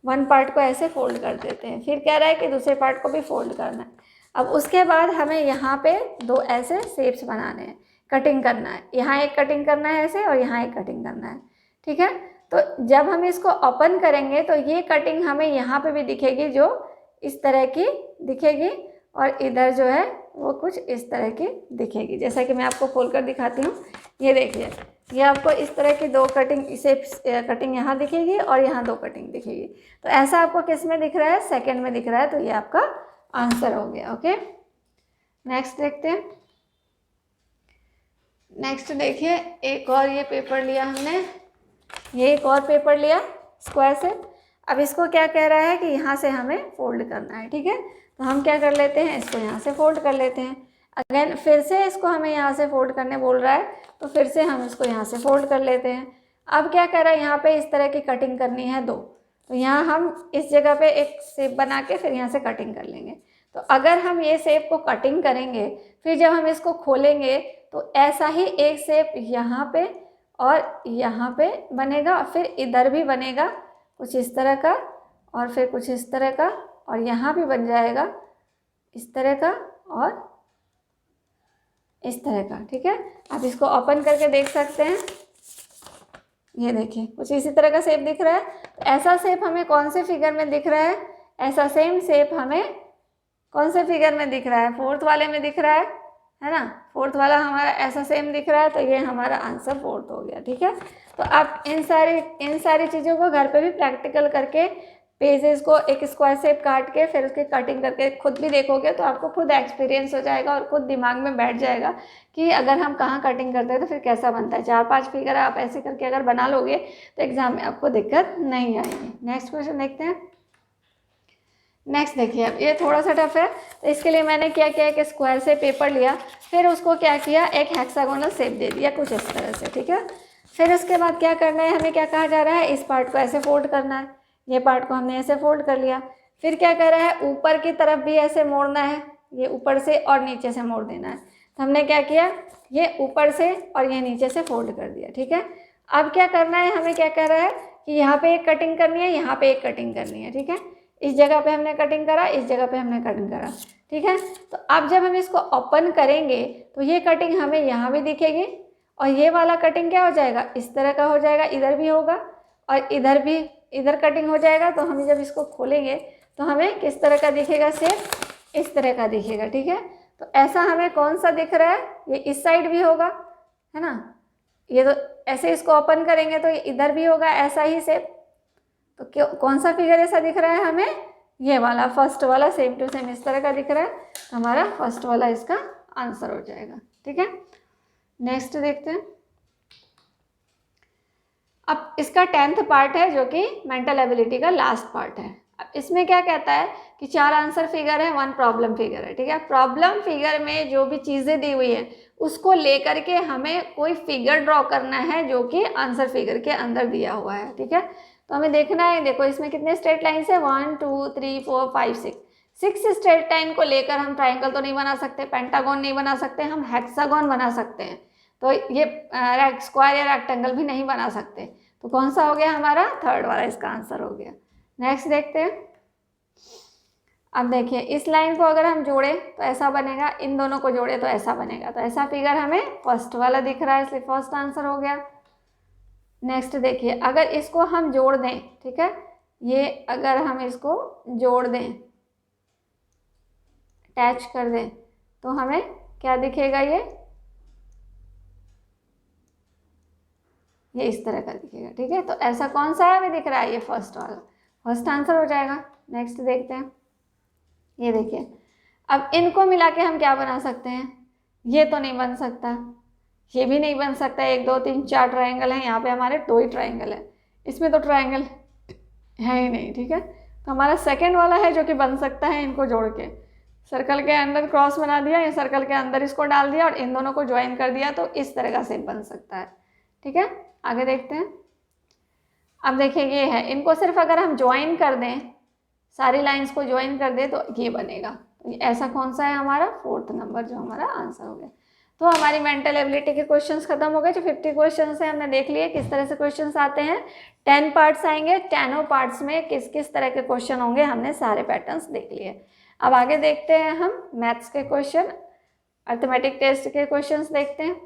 वन पार्ट को ऐसे फोल्ड कर देते हैं, फिर कह रहा है कि दूसरे पार्ट को भी फोल्ड करना है। अब उसके बाद हमें यहाँ पे दो ऐसे शेप्स बनाने हैं, कटिंग करना है। यहाँ एक कटिंग करना है ऐसे और यहाँ एक कटिंग करना है, ठीक है। तो जब हम इसको ओपन करेंगे तो ये कटिंग हमें यहाँ पे भी दिखेगी, जो इस तरह की दिखेगी, और इधर जो है वो कुछ इस तरह की दिखेगी। जैसा कि मैं आपको खोल कर दिखाती हूँ, ये देखिए, ये आपको इस तरह की दो कटिंग, इसे कटिंग यहाँ दिखेगी और यहाँ दो कटिंग दिखेगी। तो ऐसा आपको किस में दिख रहा है, सेकंड में दिख रहा है, तो ये आपका आंसर हो गया। ओके, नेक्स्ट देखते हैं। नेक्स्ट देखिए, एक और ये पेपर लिया हमने, ये एक और पेपर लिया स्क्वायर से। अब इसको क्या कह रहा है कि यहाँ से हमें फोल्ड करना है, ठीक है। तो हम क्या कर लेते हैं, इसको यहाँ से फोल्ड कर लेते हैं। अगेन फिर से इसको हमें यहाँ से फोल्ड करने बोल रहा है, तो फिर से हम इसको यहाँ से फोल्ड कर लेते हैं। अब क्या कर रहा है, यहाँ पे इस तरह की कटिंग करनी है दो, तो यहाँ हम इस जगह पे एक शेप बना के फिर यहाँ से कटिंग कर लेंगे। तो अगर हम ये शेप को कटिंग करेंगे, फिर जब हम इसको खोलेंगे तो ऐसा ही एक शेप यहाँ पे और यहाँ पे बनेगा, फिर इधर भी बनेगा कुछ इस तरह का, और फिर कुछ इस तरह का, और यहाँ भी बन जाएगा इस तरह का और इस तरह का, ठीक है। आप इसको ओपन करके देख सकते हैं, ये देखिए कुछ इसी तरह का शेप दिख रहा है। तो ऐसा शेप हमें कौन से फिगर में दिख रहा है, ऐसा सेम शेप हमें कौन से फिगर में दिख रहा है, फोर्थ वाले में दिख रहा है ना। फोर्थ वाला हमारा ऐसा सेम दिख रहा है, तो ये हमारा आंसर फोर्थ हो गया, ठीक है। तो आप इन सारी चीज़ों को घर पे भी प्रैक्टिकल करके, पेजेस को एक स्क्वायर शेप काट के फिर उसकी कटिंग करके खुद भी देखोगे, तो आपको खुद एक्सपीरियंस हो जाएगा और खुद दिमाग में बैठ जाएगा कि अगर हम कहाँ कटिंग करते हैं तो फिर कैसा बनता है। 4-5 फिगर आप ऐसे करके अगर बना लोगे तो एग्जाम में आपको दिक्कत नहीं आएगी। नेक्स्ट क्वेश्चन देखते हैं। नेक्स्ट देखिए, अब ये थोड़ा सा टफ है, तो इसके लिए मैंने क्या किया कि स्क्वायर से पेपर लिया, फिर उसको क्या किया, एक हेक्सागोनल शेप दे दिया कुछ इस तरह से, ठीक है। फिर उसके बाद क्या करना है, हमें क्या कहा जा रहा है, इस पार्ट को ऐसे फोल्ड करना है। ये पार्ट को हमने ऐसे फोल्ड कर लिया। फिर क्या कर रहा है, ऊपर की तरफ भी ऐसे मोड़ना है, ये ऊपर से और नीचे से मोड़ देना है। तो हमने क्या किया, ये ऊपर से और ये नीचे से फोल्ड कर दिया, ठीक है। अब क्या करना है, हमें क्या कह रहा है कि यहाँ पे एक कटिंग करनी है, यहाँ पे एक कटिंग करनी है, ठीक है। इस जगह पे हमने कटिंग करा, इस जगह पे हमने कटिंग करा, ठीक है। तो अब जब हम इसको ओपन करेंगे तो ये कटिंग हमें यहाँ भी दिखेगी, और ये वाला कटिंग क्या हो जाएगा, इस तरह का हो जाएगा, इधर भी होगा और इधर भी, इधर कटिंग हो जाएगा। तो हम जब इसको खोलेंगे तो हमें किस तरह का दिखेगा, शेप इस तरह का दिखेगा, ठीक है। तो ऐसा हमें कौन सा दिख रहा है, ये इस साइड भी होगा, है ना। ये तो ऐसे इसको ओपन करेंगे तो ये इधर भी होगा ऐसा ही शेप। तो क्यों, कौन सा फिगर ऐसा दिख रहा है हमें, ये वाला फर्स्ट वाला सेम टू सेम इस तरह का दिख रहा है, तो हमारा फर्स्ट वाला इसका आंसर हो जाएगा, ठीक है। नेक्स्ट देखते हैं। अब इसका 10th पार्ट है जो कि मेंटल एबिलिटी का लास्ट पार्ट है। अब इसमें क्या कहता है कि 4 आंसर फिगर है, 1 प्रॉब्लम फिगर है, ठीक है। प्रॉब्लम फिगर में जो भी चीज़ें दी हुई है उसको लेकर के हमें कोई फिगर ड्रॉ करना है जो कि आंसर फिगर के अंदर दिया हुआ है, ठीक है। तो हमें देखना है, देखो इसमें कितने स्ट्रेट लाइन्स है, 1 2 3 4 5 6 स्ट्रेट लाइन को लेकर हम ट्राइंगल तो नहीं बना सकते, पेंटागन नहीं बना सकते, हम हेक्सागन बना सकते हैं। तो ये स्क्वायर या रेक्टेंगल भी नहीं बना सकते। तो कौन सा हो गया हमारा, थर्ड वाला इसका आंसर हो गया। नेक्स्ट देखते हैं। अब देखिए, इस लाइन को अगर हम जोड़े तो ऐसा बनेगा, इन दोनों को जोड़े तो ऐसा बनेगा। तो ऐसा फिगर हमें फर्स्ट वाला दिख रहा है, इसलिए फर्स्ट आंसर हो गया। नेक्स्ट देखिए, अगर इसको हम जोड़ दें, ठीक है, ये अगर हम इसको जोड़ दें, अटैच कर दें, तो हमें क्या दिखेगा, ये इस तरह का दिखेगा, ठीक है। तो ऐसा कौन सा है हमें दिख रहा है, ये फर्स्ट वाला, फर्स्ट आंसर हो जाएगा। नेक्स्ट देखते हैं। ये देखिए, अब इनको मिला के हम क्या बना सकते हैं, ये तो नहीं बन सकता, ये भी नहीं बन सकता। 1 2 3 4 ट्राइंगल हैं, यहाँ पे हमारे 2 ही ट्राइंगल है, इसमें तो ट्राइंगल है ही नहीं, ठीक है। तो हमारा सेकंड वाला है जो कि बन सकता है, इनको जोड़ के सर्कल के अंदर क्रॉस बना दिया, या सर्कल के अंदर इसको डाल दिया और इन दोनों को ज्वाइन कर दिया, तो इस तरह का शेप बन सकता है, ठीक है। आगे देखते हैं। अब देखिए ये है, इनको सिर्फ अगर हम ज्वाइन कर दें, सारी लाइंस को ज्वाइन कर दें तो ये बनेगा। तो ऐसा कौन सा है हमारा 4th नंबर जो हमारा आंसर हो गया। तो हमारी मेंटल एबिलिटी के क्वेश्चंस खत्म हो गए। जो 50 क्वेश्चंस हैं हमने देख लिए किस तरह से क्वेश्चंस आते हैं। 10 पार्ट्स आएंगे, 10 पार्ट्स में किस किस तरह के क्वेश्चन होंगे हमने सारे पैटर्न्स देख लिए। अब आगे देखते हैं हम मैथ्स के क्वेश्चन, अर्थमेटिक टेस्ट के क्वेश्चंस देखते हैं।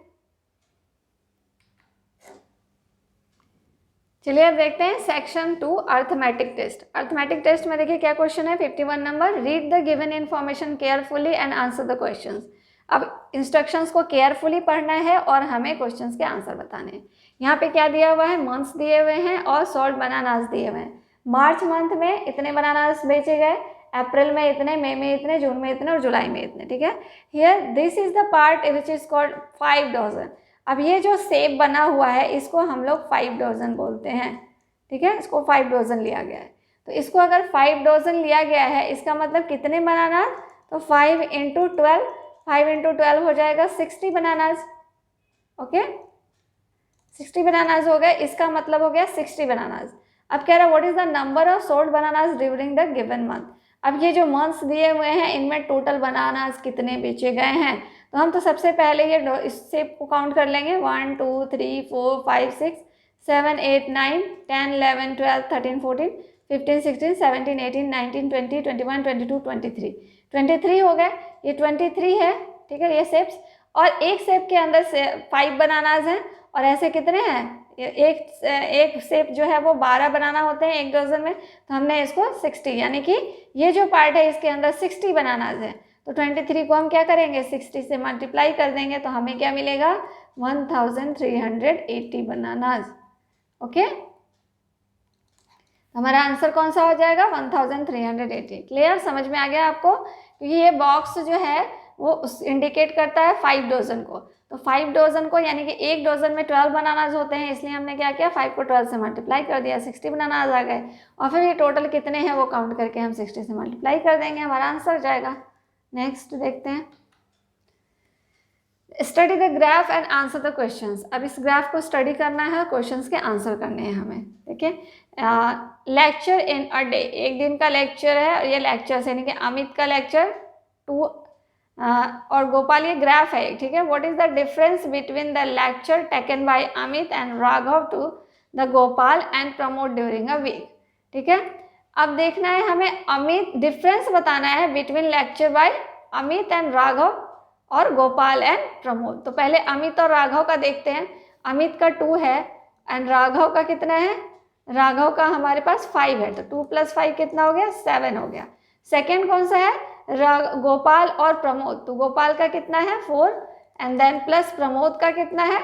चलिए अब देखते हैं section 2 arithmetic test. Arithmetic test में देखिए क्या क्वेश्चन है, 51 number, read the given information carefully and answer the questions. अब इंस्ट्रक्शंस को केयरफुली पढ़ना है और हमें क्वेश्चंस के आंसर बताने हैं। यहाँ पे क्या दिया हुआ है, मंथ्स दिए हुए हैं और सोल्ड बनानास दिए हुए हैं। मार्च मंथ में इतने बनानास बेचे गए, अप्रैल में इतने, मई में इतने, जून में इतने और जुलाई में इतने। ठीक है, here this is the part which is called 5 dozen. अब ये जो सेब बना हुआ है इसको हम लोग 5 डजन बोलते हैं। ठीक है, इसको 5 डजन लिया गया है। तो इसको अगर 5 डजन लिया गया है इसका मतलब कितने बनानास, तो 5 × 12, 5 × 12 हो जाएगा 60 बनानास। ओके, 60 बनानास हो गए, इसका मतलब हो गया 60 बनानास। अब कह रहा है what is the number of sold bananas during the given month. अब ये जो मंथ्स दिए हुए हैं इनमें टोटल बनानास कितने बेचे गए हैं, तो हम तो सबसे पहले ये इस सेब को काउंट कर लेंगे। 1 2 3 4 5 6 7 8 9 10 11 12 13 14 15 16 17 18 19 20 21 22 23 23 हो गए, ये 23 है। ठीक है, ये सेब्स, और एक सेब के अंदर से 5 बनानास हैं और ऐसे कितने हैं, एक सेब जो है वो 12 बनाना होते हैं एक डजन में। तो हमने इसको 60, यानी कि ये जो पार्ट है इसके अंदर 60 बनानास है। तो 23 को हम क्या करेंगे, 60 से मल्टीप्लाई कर देंगे तो हमें क्या मिलेगा, 1380 बनानास। ओके, हमारा आंसर कौन सा हो जाएगा, 1380। क्लियर, समझ में आ गया आपको, क्योंकि ये बॉक्स जो है वो इंडिकेट करता है 5 डजन को। तो 5 डजन को यानी कि एक डजन में 12 बनानास होते हैं, इसलिए हमने क्या किया, 5 को 12 से मल्टीप्लाई कर दिया, 60 बनानास आ गए। और फिर ये टोटल कितने हैं वो काउंट करके हम 60 से मल्टीप्लाई कर देंगे, हमारा आंसर जाएगा। नेक्स्ट देखते हैं, study the graph and answer the questions. अब इस ग्राफ को स्टडी करना है, क्वेश्चंस के आंसर करने हैं हमें। ठीक है, लेक्चर इन अ डे, एक दिन का लेक्चर है और ये लेक्चर यानी कि अमित का लेक्चर 2 और गोपाल ये ग्राफ है। ठीक है, what is the difference between the lecture taken by Amit and Raghav to the Gopal and Pramod during a week. ठीक है, अब देखना है हमें अमित, डिफरेंस बताना है between lecture by Amit and Raghav और गोपाल एंड प्रमोद। तो पहले अमित और राघव का देखते हैं। अमित का 2 है एंड राघव का कितना है, राघव का हमारे पास 5 है, तो 2 + 5 कितना हो गया, 7 हो गया। सेकेंड कौन सा है, गोपाल और प्रमोद, तो गोपाल का कितना है 4 एंड देन प्लस प्रमोद का कितना है,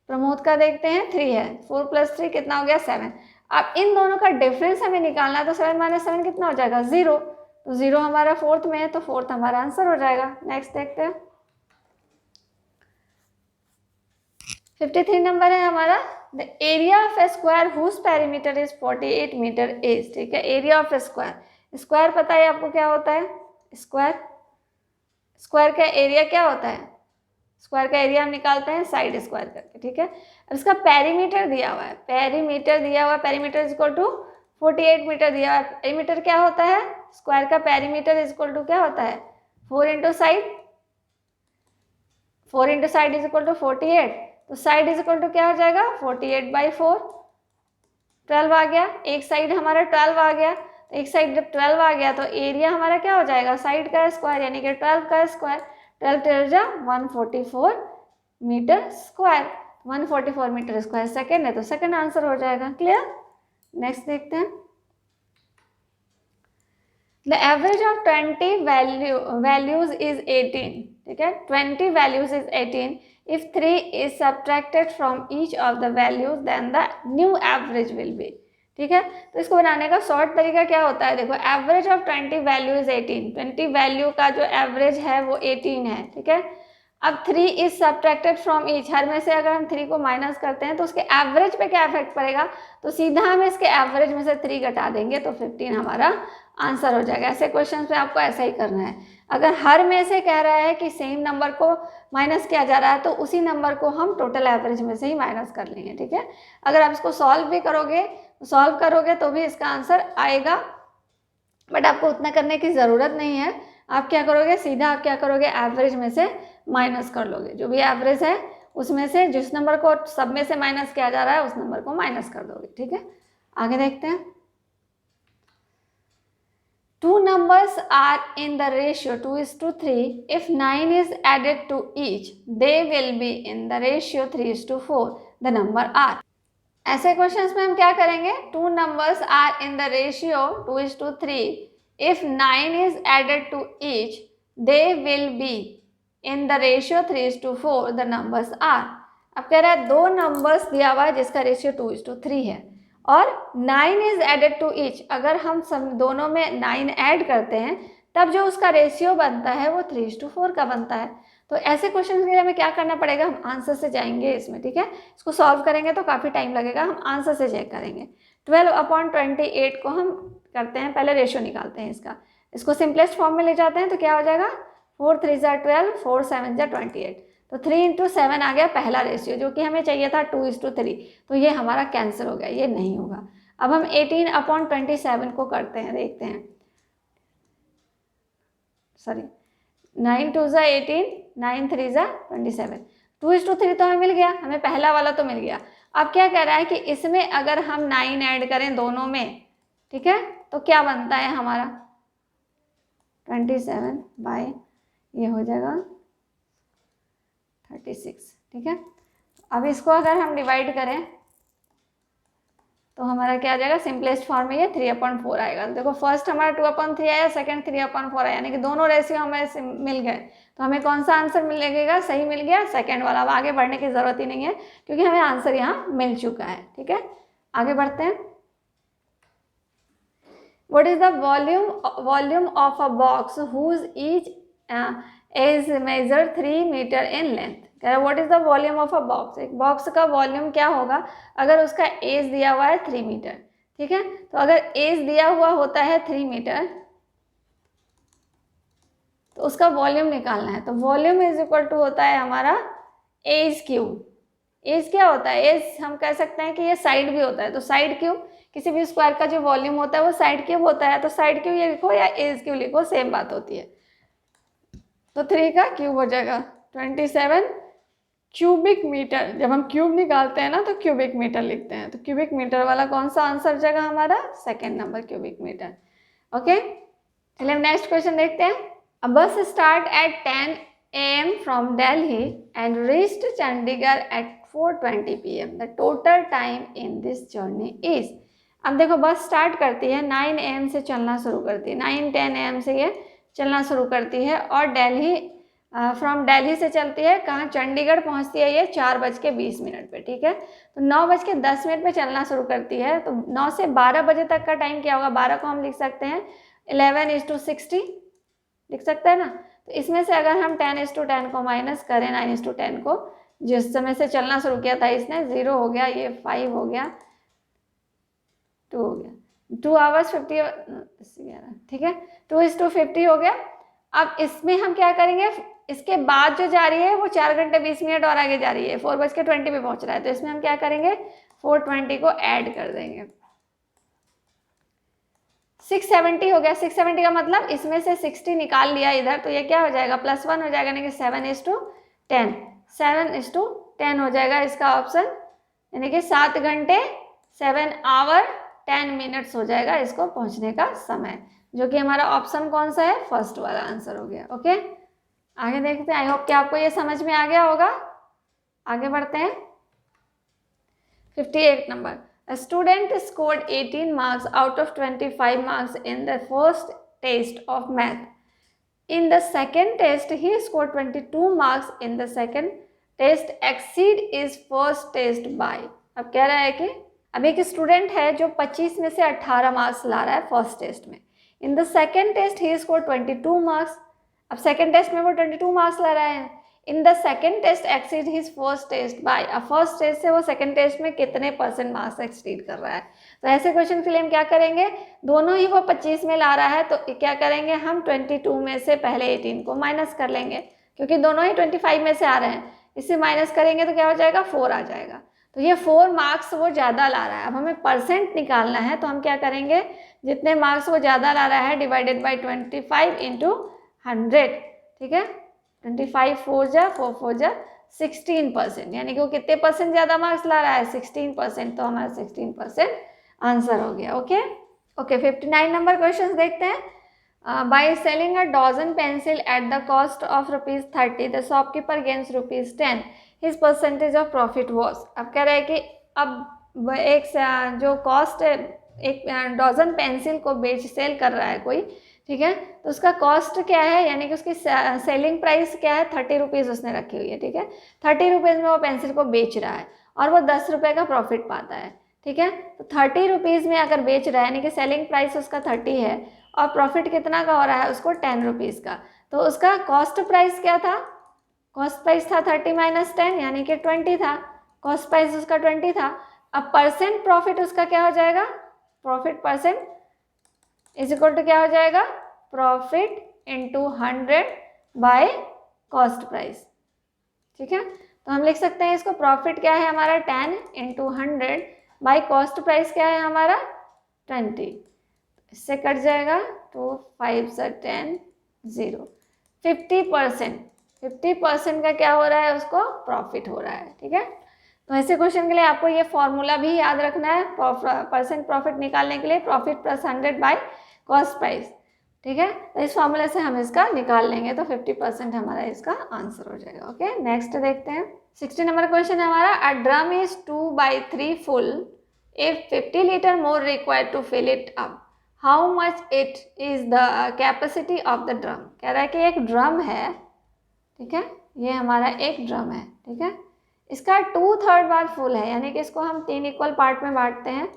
प्रमोद का देखते हैं 3 है, 4 + 3 कितना हो गया 7। अब इन दोनों का डिफरेंस हमें निकालना है, तो 7 - 7 कितना हो जाएगा 0, तो 0 हमारा 4th में है, तो 4th हमारा आंसर हो जाएगा। नेक्स्ट देखते हैं, 53 नंबर है हमारा, the area of a square whose perimeter is 48 metre is. ठीक है, area of a square, square पता है आपको क्या होता है, स्क्वायर, स्क्वायर का एरिया क्या होता है, स्क्वायर का एरिया हम निकालते हैं साइड स्क्वायर करके। ठीक है, अब इसका पेरीमीटर दिया हुआ है, पेरीमीटर दिया हुआ है, perimeter is equal to 48 metre दिया हुआ है। पेरीमीटर क्या होता है, स्क्वायर का पेरीमीटर इज इक्वल टू क्या होता है, 4 × side, 4 × side is equal to 48, तो साइड इज इक्वल टू क्या हो जाएगा 48/4, 12 आ गया, एक साइड हमारा 12 आ गया, तो एक साइड जब 12 आ गया तो एरिया हमारा क्या हो जाएगा, साइड का स्क्वायर यानी कि 12 का square, 12 × 144 metre square, 144 metre square second है, तो सेकेंड आंसर हो जाएगा। क्लियर, नेक्स्ट देखते हैं, the average of 20 values is 18। ठीक है, 20 values is 18, if 3 is subtracted from each of the values then the new average will be। ठीक है, तो इसको बनाने का शॉर्ट तरीका क्या होता है, देखो average of 20 value is 18, 20 value का जो एवरेज है वो 18 है। ठीक है, अब 3 इज सब्ट्रैक्टेड फ्रॉम ईच, हर में से अगर हम 3 को माइनस करते हैं तो उसके एवरेज पे क्या इफेक्ट पड़ेगा, तो सीधा हम इसके एवरेज में से 3 घटा देंगे तो 15 हमारा आंसर हो जाएगा। ऐसे क्वेश्चन पे आपको ऐसा ही करना है। अगर हर में से कह रहा है कि सेम नंबर को माइनस किया जा रहा है तो उसी नंबर को हम टोटल एवरेज में से ही माइनस कर लेंगे, ठीक है। अगर आप इसको सॉल्व करोगे तो भी इसका आंसर आएगा, बट आपको उतना करने की ज़रूरत नहीं है। आप क्या करोगे, सीधा आप क्या करोगे, एवरेज में से माइनस कर लोगे। जो भी एवरेज है उसमें से जिस नंबर को सब में से माइनस किया जा रहा है उस नंबर को माइनस कर दोगे, ठीक है। आगे देखते हैं। 2 numbers are in the ratio 2:3. If 9 is added to each, they will be in the ratio 3:4. The number are. ऐसे क्वेश्चंस में हम क्या करेंगे, 2 numbers are in the ratio 2:3. If 9 is added to each, they will be in the ratio 3:4. The numbers are. अब कह रहा है 2 numbers दिया हुआ है जिसका रेशियो 2:3 है और 9 इज एडेड टू ईच। अगर हम सब दोनों में 9 ऐड करते हैं तब जो उसका रेशियो बनता है वो 3:4 का बनता है। तो ऐसे क्वेश्चन के लिए हमें क्या करना पड़ेगा, हम आंसर से जाएंगे इसमें, ठीक है। इसको सॉल्व करेंगे तो काफ़ी टाइम लगेगा, हम आंसर से चेक करेंगे। 12/28 को हम करते हैं, पहले रेशियो निकालते हैं इसको सिंपलेस्ट फॉर्म में ले जाते हैं तो क्या हो जाएगा, 4 3 12, 4 7 28। तो 3:7 आ गया पहला रेशियो, जो कि हमें चाहिए था 2:3, तो ये हमारा कैंसिल हो गया, ये नहीं होगा। अब हम 18/27 को करते हैं, देखते हैं। सॉरी, 9 2 18, 9 3 27, 2:3 तो हमें मिल गया, हमें पहला वाला तो मिल गया। अब क्या कह रहा है कि इसमें अगर हम 9 ऐड करें दोनों में, ठीक है, तो क्या बनता है हमारा 27 बाय ये हो जाएगा 36, ठीक है। अब इसको अगर हम डिवाइड करें तो हमारा क्या आ जाएगा, सिंपलेस्ट फॉर्म में ये 3/4 आएगा। देखो फर्स्ट हमारा 2/3 आया, सेकंड 3/4 आया, यानी कि दोनों रेशियो हमें मिल गए। तो हमें कौन सा आंसर मिलेगा, सही मिल गया सेकंड वाला। अब आगे बढ़ने की ज़रूरत ही नहीं है क्योंकि हमें आंसर यहाँ मिल चुका है, ठीक है। आगे बढ़ते हैं। What is the volume of a box whose each is measured 3 metre in length? कह रहा है what is the volume of a box, एक बॉक्स का वॉल्यूम क्या होगा अगर उसका एज दिया हुआ है 3 मीटर, ठीक है। तो अगर एज दिया हुआ होता है 3 मीटर तो उसका वॉल्यूम निकालना है। तो वॉल्यूम इज इक्वल टू होता है हमारा एज क्यूब। एज क्या होता है, एज हम कह सकते हैं कि ये साइड भी होता है, तो साइड क्यूब, किसी भी स्क्वायर का जो वॉल्यूम होता है वो साइड क्यूब होता है। तो साइड क्यूब ये लिखो या एज क्यूब लिखो, सेम बात होती है। तो 3 का क्यूब हो जाएगा 27 क्यूबिक मीटर। जब हम क्यूब निकालते हैं ना तो क्यूबिक मीटर लिखते हैं, तो क्यूबिक मीटर वाला कौन सा आंसर हो जाएगा हमारा, second number cubic metre. Okay, चलिए हम नेक्स्ट क्वेश्चन देखते हैं। A bus start at 10 AM from Delhi and reached Chandigarh at 4:20 PM। The total time in this journey is. अब देखो बस स्टार्ट करती है 9 AM से चलना शुरू करती है, 9-10 AM से ये चलना शुरू करती है और फ्रॉम दिल्ली से चलती है कहाँ, चंडीगढ़ पहुँचती है ये 4:20 पे, ठीक है। तो 9:10 पे चलना शुरू करती है। तो 9 से 12 बजे तक का टाइम क्या होगा, 12 को हम लिख सकते हैं 11:60 लिख सकते हैं ना। तो इसमें से अगर हम 10:10 को माइनस करें 9:10 को, जिस समय से चलना शुरू किया था इसने, 0 हो गया, ये 5 हो गया, 2 हो गया, 2 hours 50, ठीक है, 2:50 हो गया। अब इसमें हम क्या करेंगे, इसके बाद जो जा रही है वो 4 घंटे 20 मिनट और आगे जा रही है, 4:20 पे पहुंच रहा है। तो इसमें हम क्या करेंगे, 4:20 को ऐड कर देंगे, 670 हो गया। 670 का मतलब इसमें से 60 निकाल लिया इधर, तो ये क्या हो जाएगा, +1 हो जाएगा, यानी कि 7:10, 7:10 हो जाएगा इसका ऑप्शन, यानी कि 7 घंटे 7 आवर 10 मिनट्स हो जाएगा इसको पहुंचने का समय, जो कि हमारा ऑप्शन कौन सा है, फर्स्ट वाला आंसर हो गया। ओके, आगे देखते हैं। आई होप कि आपको ये समझ में आ गया होगा। आगे बढ़ते हैं। 58 number. A student scored 18 marks out of 25 marks in the first test of math. In the second test, he scored 22 marks in the second test, exceed his first test by. अब कह रहा है कि अब एक स्टूडेंट है जो 25 में से 18 मार्क्स ला रहा है फर्स्ट टेस्ट में। In the second test he score 22 marks. अब सेकेंड टेस्ट में वो 22 मार्क्स ला रहा है। In the second test exceed his first test by, अब फर्स्ट टेस्ट से वो सेकेंड टेस्ट में कितने % मार्क्स एक्सीड कर रहा है। तो ऐसे क्वेश्चन के लिए हम क्या करेंगे, दोनों ही वो 25 में ला रहा है तो क्या करेंगे हम 22 में से पहले 18 को माइनस कर लेंगे, क्योंकि दोनों ही 25 में से आ रहे हैं, इससे माइनस करेंगे तो क्या हो जाएगा 4 आ जाएगा। तो ये 4 मार्क्स वो ज़्यादा ला रहा है। अब हमें % निकालना है तो हम क्या करेंगे, जितने मार्क्स वो ज़्यादा ला रहा है डिवाइडेड बाई 25 इंटू 100, ठीक है। 25 4 जा 4 4 जा 16%, यानी कि वो कितने % ज़्यादा मार्क्स ला रहा है, 16%। तो हमारा 16% आंसर हो गया। ओके ओके 59 नंबर क्वेश्चन देखते हैं। By selling a dozen pencil at the cost of ₹30 the shopkeeper gains ₹10, his percentage of profit was. अब कह रहा है कि अब एक जो कॉस्ट है, एक डजन पेंसिल को सेल कर रहा है कोई, ठीक है, तो उसका कॉस्ट क्या है, यानी कि उसकी सेलिंग प्राइस क्या है, 30 रुपीज़ उसने रखी हुई है, ठीक है। 30 रुपीज़ में वो पेंसिल को बेच रहा है और वो 10 रुपये का प्रॉफिट पाता है, ठीक है। तो 30 रुपीज़ में अगर बेच रहा है, यानी कि सेलिंग प्राइस उसका 30 है और प्रॉफिट कितना का हो रहा है उसको 10 रुपीज़ का, तो उसका कॉस्ट प्राइस क्या था, कॉस्ट प्राइस था 30 माइनस 10 यानी कि 20 था, कॉस्ट प्राइस उसका 20 था। अब % प्रॉफिट उसका क्या हो जाएगा, प्रॉफिट % इज इक्वल टू क्या हो जाएगा, profit into 100 by cost price, ठीक है। तो हम लिख सकते हैं इसको, प्रॉफिट क्या है हमारा 10 इंटू 100 बाय कॉस्ट प्राइस क्या है हमारा 20, इससे कट जाएगा तो 5 से 10 0, 50% का क्या हो रहा है, उसको प्रॉफिट हो रहा है, ठीक है। तो ऐसे क्वेश्चन के लिए आपको ये फॉर्मूला भी याद रखना है, % प्रॉफिट निकालने के लिए, profit plus 100 by cost price, ठीक है। तो इस फॉर्मूले से हम इसका निकाल लेंगे तो 50% हमारा इसका आंसर हो जाएगा। ओके नेक्स्ट देखते हैं। 60 नंबर क्वेश्चन है हमारा, a drum is 2/3 full, if 50 litre more required to fill it up, how much it is the capacity of the drum. कह रहा है कि एक ड्रम है, ठीक है, ये हमारा एक ड्रम है, ठीक है, इसका 2/3 बार फुल है, यानी कि इसको हम 3 इक्वल पार्ट में बांटते हैं।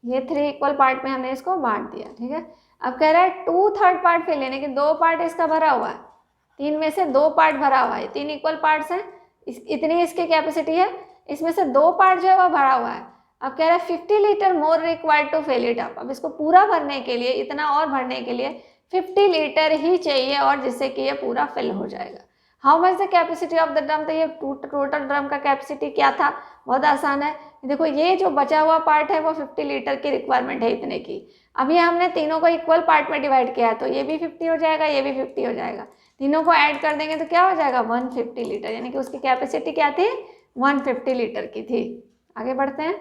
ये 3 इक्वल पार्ट में हमने इसको बांट दिया, ठीक है। अब कह रहा है 2/3 पार्ट फिल, यानी कि 2 पार्ट इसका भरा हुआ है, 3 में से 2 पार्ट भरा हुआ है, 3 इक्वल पार्ट्स हैं, इतनी इसकी कैपेसिटी है, इसमें से 2 पार्ट जो है वो भरा हुआ है। अब कह रहा है 50 litre more required to fill it up, अब इसको पूरा भरने के लिए, इतना और भरने के लिए 50 लीटर ही चाहिए और जिससे कि ये पूरा फिल हो जाएगा। How much the capacity of the drum, तो ये टोटल ड्रम का कैपेसिटी क्या था, बहुत आसान है। देखो ये जो बचा हुआ पार्ट है वो 50 लीटर की रिक्वायरमेंट है इतने की। अब ये हमने तीनों को इक्वल पार्ट में डिवाइड किया है तो ये भी 50 हो जाएगा, ये भी 50 हो जाएगा, तीनों को ऐड कर देंगे तो क्या हो जाएगा 150 लीटर, यानी कि उसकी कैपेसिटी क्या थी 150 लीटर की थी। आगे बढ़ते हैं।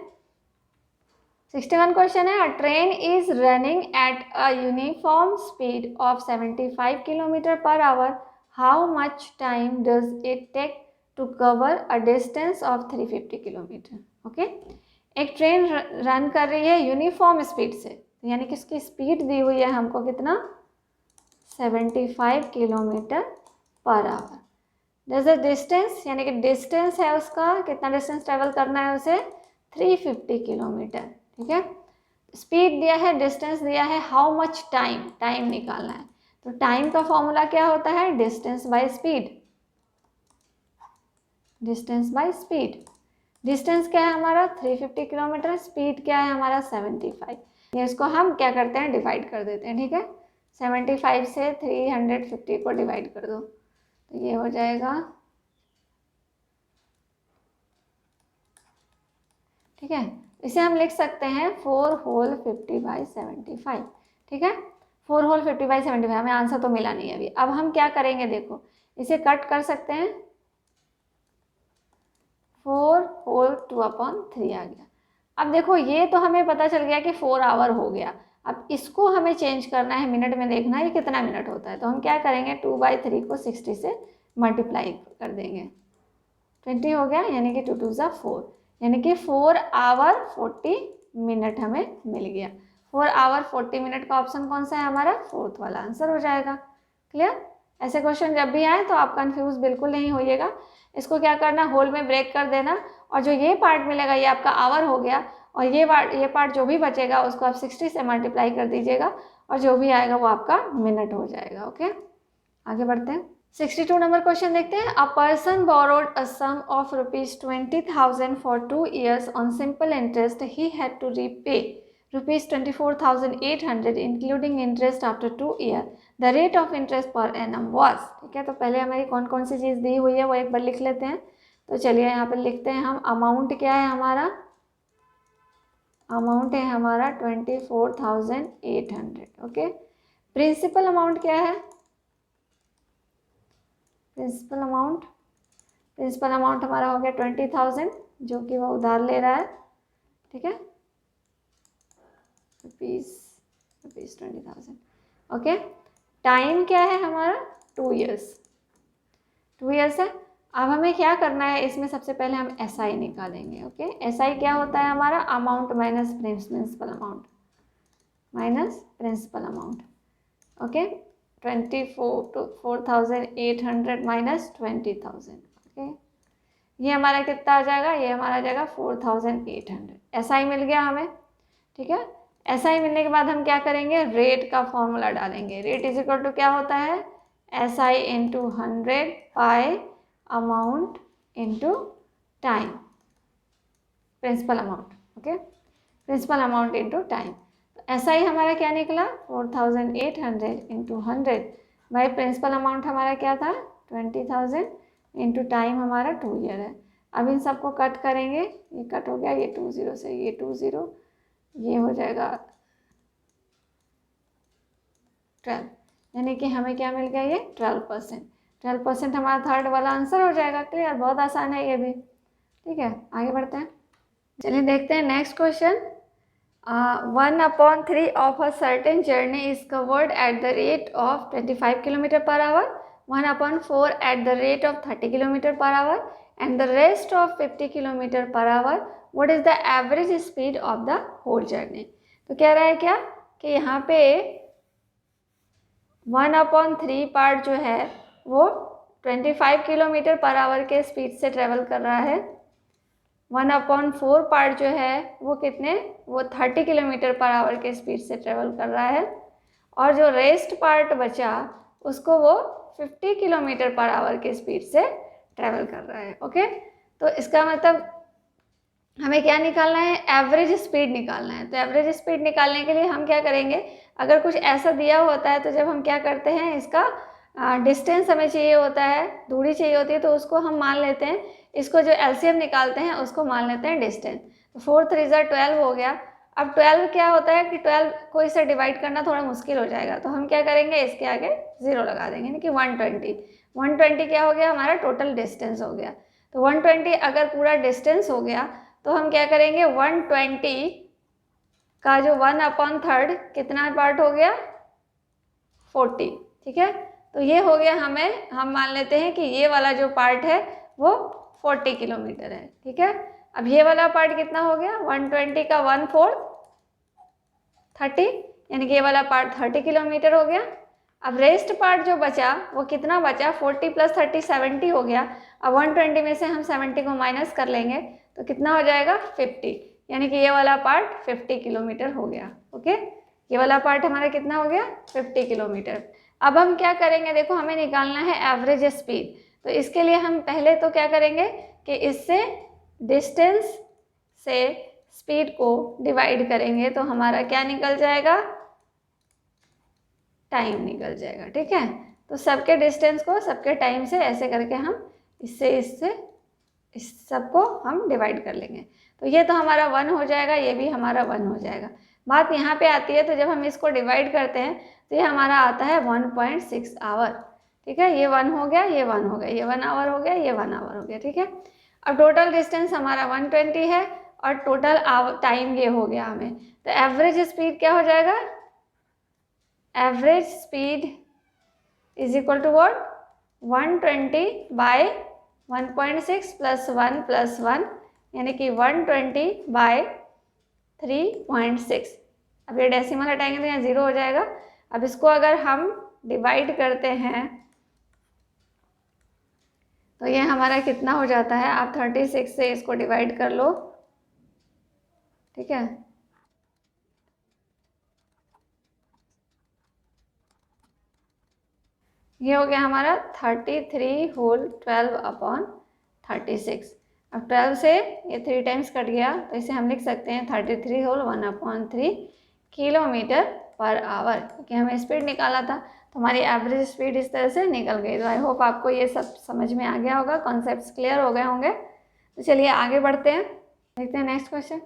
61 क्वेश्चन है, a train is running at a uniform speed of 75 kilometre per hour, how much time does it take to cover a distance of 350 kilometre. Okay, एक ट्रेन रन कर रही है यूनिफॉर्म स्पीड से, यानी कि इसकी स्पीड दी हुई है हमको कितना 75 किलोमीटर पर आवर। दस द डिस्टेंस, यानी कि डिस्टेंस है उसका, कितना डिस्टेंस ट्रेवल करना है उसे 350 किलोमीटर, ठीक है। स्पीड दिया है, डिस्टेंस दिया है, हाउ मच टाइम, टाइम निकालना है। तो टाइम का फॉर्मूला क्या होता है, distance by speed, distance by speed. Distance क्या है हमारा 350 किलोमीटर, स्पीड क्या है हमारा 75। ये इसको हम क्या करते हैं डिवाइड कर देते हैं, ठीक है। 75 से 350 को डिवाइड कर दो तो ये हो जाएगा, ठीक है। इसे हम लिख सकते हैं 4 होल 50/75, ठीक है। 4 होल 50/75, हमें आंसर तो मिला नहीं अभी। अब हम क्या करेंगे, देखो इसे कट कर सकते हैं, 4 होल 2/3 आ गया। अब देखो ये तो हमें पता चल गया कि 4 आवर हो गया। अब इसको हमें चेंज करना है, मिनट में देखना है ये कितना मिनट होता है। तो हम क्या करेंगे 2/3 को 60 से मल्टीप्लाई कर देंगे, 20 हो गया, यानी कि 2 2 ज़ा 4, यानी कि 4 आवर 40 मिनट हमें मिल गया। 4 आवर 40 मिनट का ऑप्शन कौन सा है हमारा, 4th वाला आंसर हो जाएगा। क्लियर। ऐसे क्वेश्चन जब भी आए तो आप कंफ्यूज बिल्कुल नहीं होइएगा। इसको क्या करना, होल में ब्रेक कर देना और जो ये पार्ट मिलेगा ये आपका आवर हो गया और ये पार्ट जो भी बचेगा उसको आप 60 से मल्टीप्लाई कर दीजिएगा और जो भी आएगा वो आपका मिनट हो जाएगा। ओके, आगे बढ़ते हैं। 62 नंबर क्वेश्चन देखते हैं। A person borrowed a sum of ₹20,000 for 2 years on simple interest. He had to repay ₹24,800 including interest after 2 years। The rate of interest per annum was. ठीक है, तो पहले हमारी कौन कौन सी चीज़ दी हुई है वो एक बार लिख लेते हैं। तो चलिए यहाँ पर लिखते हैं हम। अमाउंट क्या है हमारा? अमाउंट है हमारा 24,800। ओके, प्रिंसिपल अमाउंट क्या है? प्रिंसिपल अमाउंट हमारा हो गया 20,000, जो कि वो उधार ले रहा है। ठीक है, रुपीज़ 20,000। ओके, टाइम क्या है हमारा? 2 years। 2 years है। अब हमें क्या करना है इसमें? सबसे पहले हम SI निकालेंगे। ओके, SI क्या होता है हमारा? Amount minus principal amount. Okay, 24,800 minus 20,000। Okay, ये हमारा कितना आ जाएगा? ये हमारा आ जाएगा 4,800। SI मिल गया हमें। ठीक है, SI मिलने के बाद हम क्या करेंगे? रेट का फॉर्मूला डालेंगे। रेट इज इक्वल टू क्या होता है? SI into 100 by amount into time, principal amount. Okay, principal amount into time. SI हमारा क्या निकला? 4,800 इंटू 100 बाई प्रिंसिपल अमाउंट हमारा क्या था? 20,000 इंटू टाइम हमारा 2 year है। अब इन सबको कट करेंगे, ये कट हो गया, ये 2 0 से ये 2 0, ये हो जाएगा 12, यानी कि हमें क्या मिल गया? ये 12%। 12% हमारा थर्ड वाला आंसर हो जाएगा। क्लियर? बहुत आसान है ये भी। ठीक है, आगे बढ़ते हैं। चलिए देखते हैं next question. 1/3 of a certain journey is covered at the rate of 25 km/h, 1/4 at the rate of 30 km/h, and the rest of 50 km/h. What is the average speed of the whole journey? तो कह रहा है क्या कि यहाँ पे 1/3 पार्ट जो है वो 25 km/h के स्पीड से ट्रेवल कर रहा है। 1/4 पार्ट जो है वो कितने? वो 30 km/h के स्पीड से ट्रेवल कर रहा है। और जो रेस्ट पार्ट बचा उसको वो 50 km/h के स्पीड से ट्रेवल कर रहा है। ओके, तो इसका मतलब हमें क्या निकालना है? एवरेज स्पीड निकालना है। तो एवरेज स्पीड निकालने के लिए हम क्या करेंगे? अगर कुछ ऐसा दिया होता है तो जब हम क्या करते हैं, इसका डिस्टेंस हमें चाहिए होता है, दूरी चाहिए होती है, तो उसको हम मान लेते हैं, इसको जो LCM निकालते हैं उसको मान लेते हैं डिस्टेंस। तो 4 3 12 हो गया। अब 12 क्या होता है कि 12 को इससे डिवाइड करना थोड़ा मुश्किल हो जाएगा, तो हम क्या करेंगे? इसके आगे 0 लगा देंगे, यानी कि 120 क्या हो गया? हमारा टोटल डिस्टेंस हो गया। तो 120 अगर पूरा डिस्टेंस हो गया तो हम क्या करेंगे? 120 का जो 1/3 कितना पार्ट हो गया? 40। ठीक है, तो ये हो गया। हम मान लेते हैं कि ये वाला जो पार्ट है वो 40 किलोमीटर है। ठीक है, अब ये वाला पार्ट कितना हो गया? 120 का 1/4 30, यानी कि ये वाला पार्ट 30 किलोमीटर हो गया। अब रेस्ट पार्ट जो बचा वो कितना बचा? 40 + 30 70 हो गया। अब 120 में से हम 70 को माइनस कर लेंगे तो कितना हो जाएगा? 50, यानी कि ये वाला पार्ट 50 किलोमीटर हो गया। ओके, ये वाला पार्ट हमारा कितना हो गया? 50 किलोमीटर। अब हम क्या करेंगे? देखो, हमें निकालना है एवरेज स्पीड। तो इसके लिए हम पहले तो क्या करेंगे कि इससे डिस्टेंस से स्पीड को डिवाइड करेंगे, तो हमारा क्या निकल जाएगा? टाइम निकल जाएगा। ठीक है, तो सबके डिस्टेंस को सबके टाइम से ऐसे करके हम इससे इस सबको हम डिवाइड कर लेंगे। तो ये तो हमारा 1 हो जाएगा, ये भी हमारा 1 हो जाएगा। बात यहाँ पे आती है, तो जब हम इसको डिवाइड करते हैं तो ये हमारा आता है 1.6 आवर। ठीक है, ये 1 हो गया, ये 1 हो गया, ये 1 आवर हो गया, ये 1 आवर हो गया। ठीक है, अब टोटल डिस्टेंस हमारा 120 है और टोटल टाइम ये हो गया हमें। तो एवरेज स्पीड क्या हो जाएगा? Average speed is equal to what? 120 by 1.6 + 1 + 1, यानी कि 120 बाय 3.6। अब ये डेसिमल हटाएंगे तो यहाँ 0 हो जाएगा। अब इसको अगर हम डिवाइड करते हैं तो ये हमारा कितना हो जाता है? आप 36 से इसको डिवाइड कर लो। ठीक है, ये हो गया हमारा 33 होल 12/36। अब 12 से ये 3 टाइम्स कट गया तो इसे हम लिख सकते हैं 33 होल 1/3 किलोमीटर पर आवर, क्योंकि हमें स्पीड निकाला था तो हमारी एवरेज स्पीड इस तरह से निकल गई। तो आई होप आपको ये सब समझ में आ गया होगा, कॉन्सेप्ट्स क्लियर हो गए होंगे। तो चलिए आगे बढ़ते हैं, देखते हैं नेक्स्ट क्वेश्चन।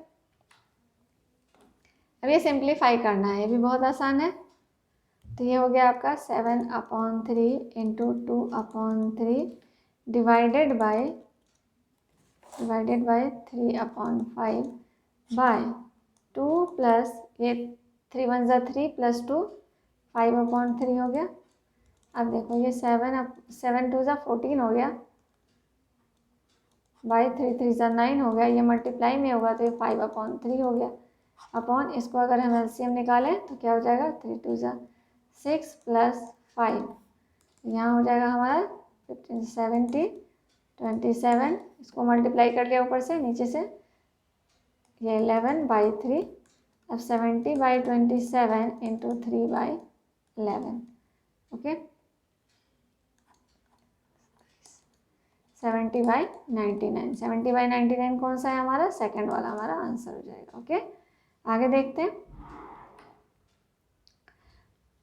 अब ये सिंप्लीफाई करना है, ये भी बहुत आसान है। तो ये हो गया आपका 7/3 into 2/3 divided by 3/5 by 2 plus ये 3 1 ज़ा 3 प्लस 2 5/3 हो गया। अब देखो ये 7 2 ज़ा 14 हो गया, बाई 3 3 ज़ा 9 हो गया, ये मल्टीप्लाई में होगा तो ये 5/3 हो गया। अपॉन इसको अगर हम एलसीएम निकालें तो क्या हो जाएगा 3 2 ज़ा 6 प्लस 5, यहाँ हो जाएगा हमारा 15 70 27, इसको मल्टीप्लाई कर लिया ऊपर से नीचे से, ये 11/3। अब 70/27 इंटू 3/11, ओके 70/99। 70/99 कौन सा है हमारा, सेकंड वाला हमारा आंसर हो जाएगा। ओके आगे देखते हैं।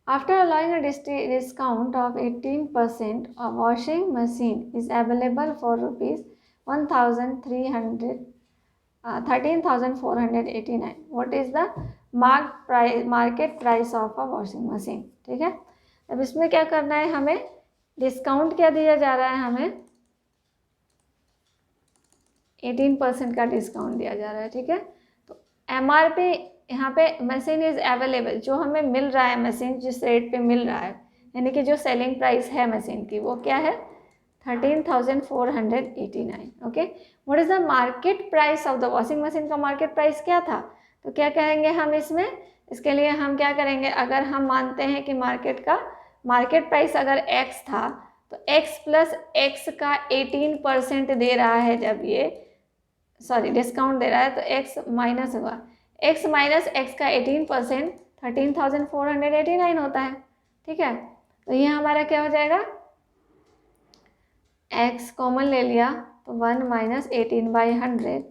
After allowing a discount of 18%, a washing machine is available for rupees 13,489. What is the market price of a washing machine? ठीक है, अब इसमें क्या करना है, हमें डिस्काउंट क्या दिया जा रहा है, हमें 18% का डिस्काउंट दिया जा रहा है। ठीक है, तो MRP यहाँ पे मशीन इज़ अवेलेबल, जो हमें मिल रहा है मशीन जिस रेट पे मिल रहा है, यानी कि जो सेलिंग प्राइस है मशीन की वो क्या है 13,489। Okay, what is the market price of the washing machine, का मार्केट प्राइस क्या था, तो क्या कहेंगे हम इसमें, इसके लिए हम क्या करेंगे, अगर हम मानते हैं कि मार्केट प्राइस अगर x था तो x प्लस x का 18% दे रहा है, जब ये डिस्काउंट दे रहा है तो x माइनस होगा, x माइनस x का 18% 13,489 होता है। ठीक है, तो ये हमारा क्या हो जाएगा, x कॉमन ले लिया तो 1 माइनस 18/100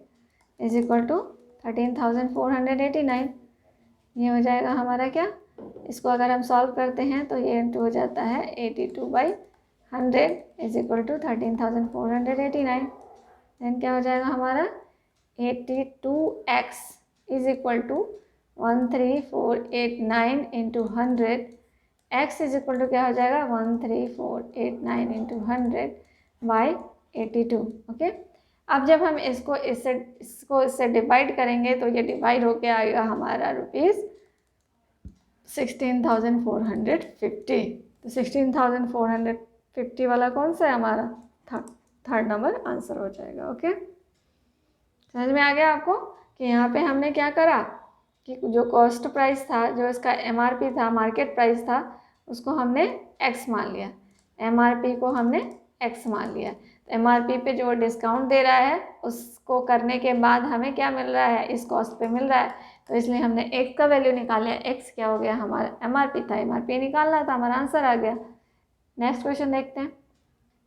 इज इक्वल टू 13,489। ये हो जाएगा हमारा क्या, इसको अगर हम सॉल्व करते हैं तो ये इंटू हो जाता है 82/100 इज इक्वल टू 13,489। देन क्या हो जाएगा हमारा 82x is equal to 13,489 into 100, x is equal to क्या हो जाएगा 13,489 इंटू 100 बाई 82। ओके, अब जब हम इसको इससे डिवाइड करेंगे तो ये डिवाइड होके आएगा हमारा ₹16,450। तो 16,450 वाला कौन सा है हमारा, थर्ड नंबर आंसर हो जाएगा। ओके, समझ में आ गया आपको कि यहाँ पे हमने क्या करा कि जो कॉस्ट प्राइस था, जो इसका MRP था, मार्केट प्राइस था, उसको हमने x मान लिया, MRP को हमने x मान लिया। तो MRP पे जो डिस्काउंट दे रहा है उसको करने के बाद हमें क्या मिल रहा है, इस कॉस्ट पे मिल रहा है, तो इसलिए हमने x का वैल्यू निकाल लिया। x क्या हो गया, हमारा MRP था, MRP निकालना था, हमारा आंसर आ गया। नेक्स्ट क्वेश्चन देखते हैं।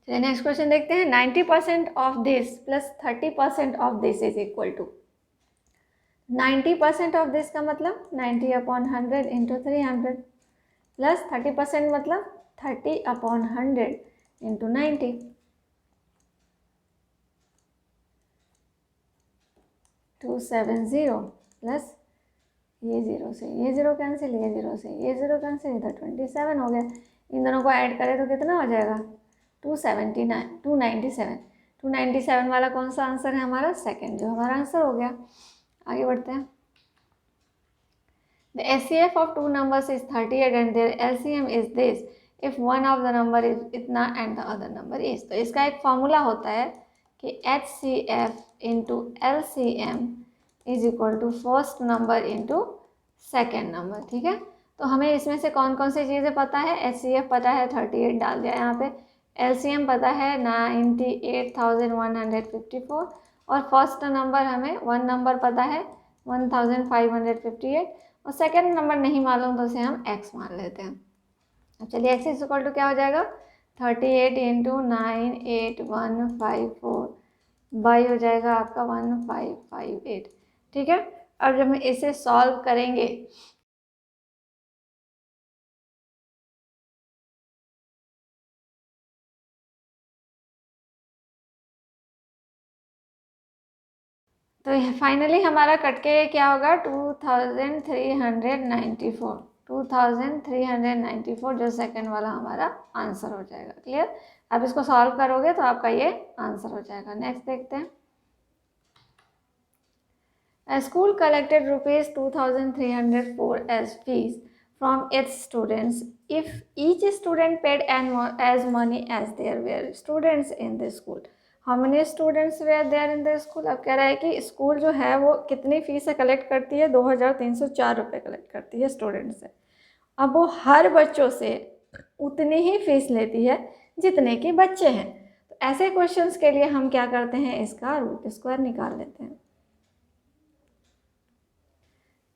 चलिए नेक्स्ट क्वेश्चन देखते हैं। 90% of this plus 30% of this is equal to, 90% of this का मतलब 90/100 इंटू 300 प्लस 30% मतलब 30/100 इंटू 90। 270 प्लस ये 0 से ये 0 कैंसिल, ये 0 से ये 0 कैंसिल, इधर 27 हो गया। इन दोनों को ऐड करें तो कितना हो जाएगा 297 वाला कौन सा आंसर है हमारा, सेकंड जो हमारा आंसर हो गया। आगे बढ़ते हैं। The HCF of two numbers is 38 and their LCM is this if one of the number is इतना and the other number is। तो इसका एक फॉर्मूला होता है कि HCF into LCM is equal to first number into second number. ठीक है, तो हमें इसमें से कौन कौन सी चीज़ें पता है, HCF पता है 38 डाल दिया यहाँ पे, LCM पता है 98,154 और फर्स्ट नंबर हमें वन नंबर पता है 1,558 और सेकेंड नंबर नहीं मालूम तो उसे हम x मान लेते हैं। अब चलिए x इज इक्वल टू क्या हो जाएगा 38 इंटू 98154 बाई हो जाएगा आपका 1558। ठीक है, अब जब हम इसे सॉल्व करेंगे तो फाइनली हमारा कट के क्या होगा 2394, 2394 जो सेकंड वाला हमारा आंसर हो जाएगा। क्लियर, अब इसको सॉल्व करोगे तो आपका ये आंसर हो जाएगा। नेक्स्ट देखते हैं। A school collected rupees 2304 as fees from its students. If each student paid as money as there were students in the school, how many students were there in the school? अब कह रहा है कि स्कूल जो है वो कितनी फीस कलेक्ट करती है, 2304 रुपये कलेक्ट करती है स्टूडेंट से। अब वो हर बच्चों से उतनी ही फीस लेती है जितने के बच्चे हैं। तो ऐसे क्वेश्चंस के लिए हम क्या करते हैं, इसका रूट स्क्वायर निकाल लेते हैं।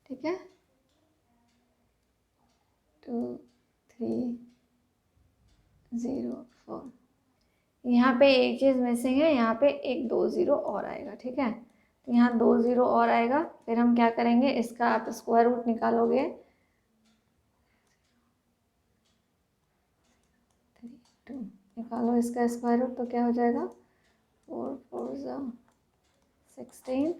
ठीक है, 2304, यहाँ पे एक चीज़ मिसिंग है, यहाँ पे एक 2 0 और आएगा। ठीक है, तो यहाँ 2 0 और आएगा। फिर हम क्या करेंगे, इसका आप स्क्वायर रूट निकालोगे, 2 निकालो इसका स्क्वायर रूट, तो क्या हो जाएगा 4 4 16।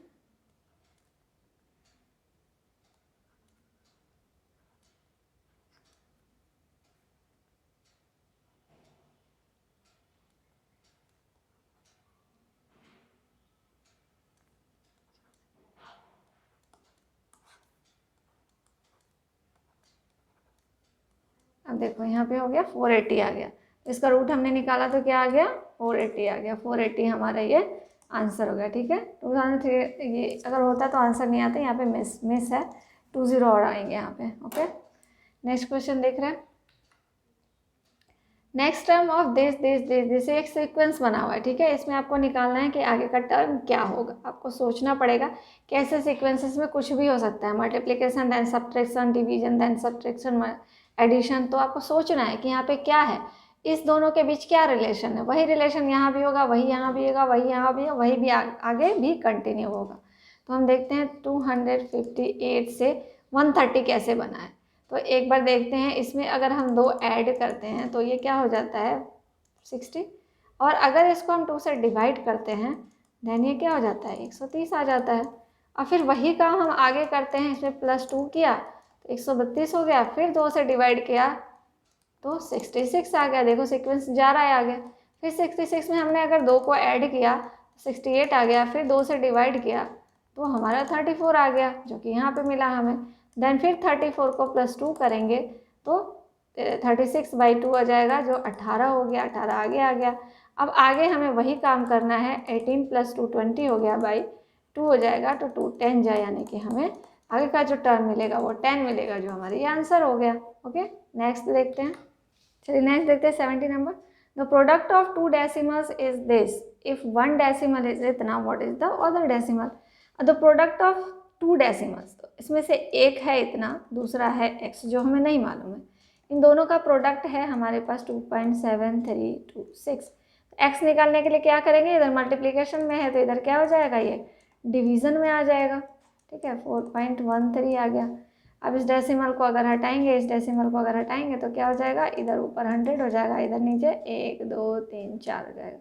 अब देखो यहाँ पे हो गया 480 आ गया, इसका रूट हमने निकाला तो क्या आ गया 480 आ गया। 480 हमारा ये आंसर हो गया। ठीक है, 2003 ये अगर होता तो आंसर नहीं आता, यहाँ पे मिस है, 2 0 और आएंगे यहाँ पे। ओके, नेक्स्ट क्वेश्चन देख रहे हैं। नेक्स्ट टर्म ऑफ दिस एक सीक्वेंस बना हुआ है। ठीक है, इसमें आपको निकालना है कि आगे का टर्म क्या होगा। आपको सोचना पड़ेगा कि ऐसे सीक्वेंसेस में कुछ भी हो सकता है, multiplication then subtraction, division then subtraction, addition. तो आपको सोचना है कि यहाँ पे क्या है, इस दोनों के बीच क्या रिलेशन है। वही रिलेशन यहाँ भी होगा, वही यहाँ भी होगा, वही यहाँ भी होगा, वही भी आगे भी कंटिन्यू होगा। तो हम देखते हैं 258 से 130 कैसे बना है। तो एक बार देखते हैं, इसमें अगर हम 2 ऐड करते हैं तो ये क्या हो जाता है 60, और अगर इसको हम 2 से डिवाइड करते हैं देन ये क्या हो जाता है 130 आ जाता है। और फिर वही काम हम आगे करते हैं, इसमें +2 किया तो 132 हो गया, फिर 2 से डिवाइड किया तो 66 आ गया। देखो सीक्वेंस जा रहा है आगे। फिर 66 में हमने अगर 2 को ऐड किया 68 आ गया, फिर 2 से डिवाइड किया तो हमारा 34 आ गया, जो कि यहाँ पे मिला हमें। देन फिर 34 को +2 करेंगे तो 36/2 आ जाएगा, जो 18 हो गया, 18 आगे आ गया। अब आगे हमें वही काम करना है, 18 + 2 20 हो गया, बाई 2 हो जाएगा, तो 2 10 जाए, यानी कि हमें आगे का जो टर्म मिलेगा वो 10 मिलेगा, जो हमारा ये आंसर हो गया। ओके, नेक्स्ट देखते हैं। चलिए नेक्स्ट देखते हैं 70 नंबर। The product of 2 decimals is this, if 1 decimal is इतना, what is the other decimal. The product of 2 decimals, तो इसमें से एक है इतना, दूसरा है x, जो हमें नहीं मालूम है। इन दोनों का प्रोडक्ट है हमारे पास 2.7326। x निकालने के लिए क्या करेंगे, इधर मल्टीप्लिकेशन में है तो इधर क्या हो जाएगा, ये डिवीज़न में आ जाएगा। ठीक है, 4.13 आ गया। अब इस डेसिमल को अगर हटाएंगे, इस डेसिमल को अगर हटाएंगे तो क्या हो जाएगा, इधर ऊपर 100 हो जाएगा, इधर नीचे 1 2 3 4 हो जाएगा।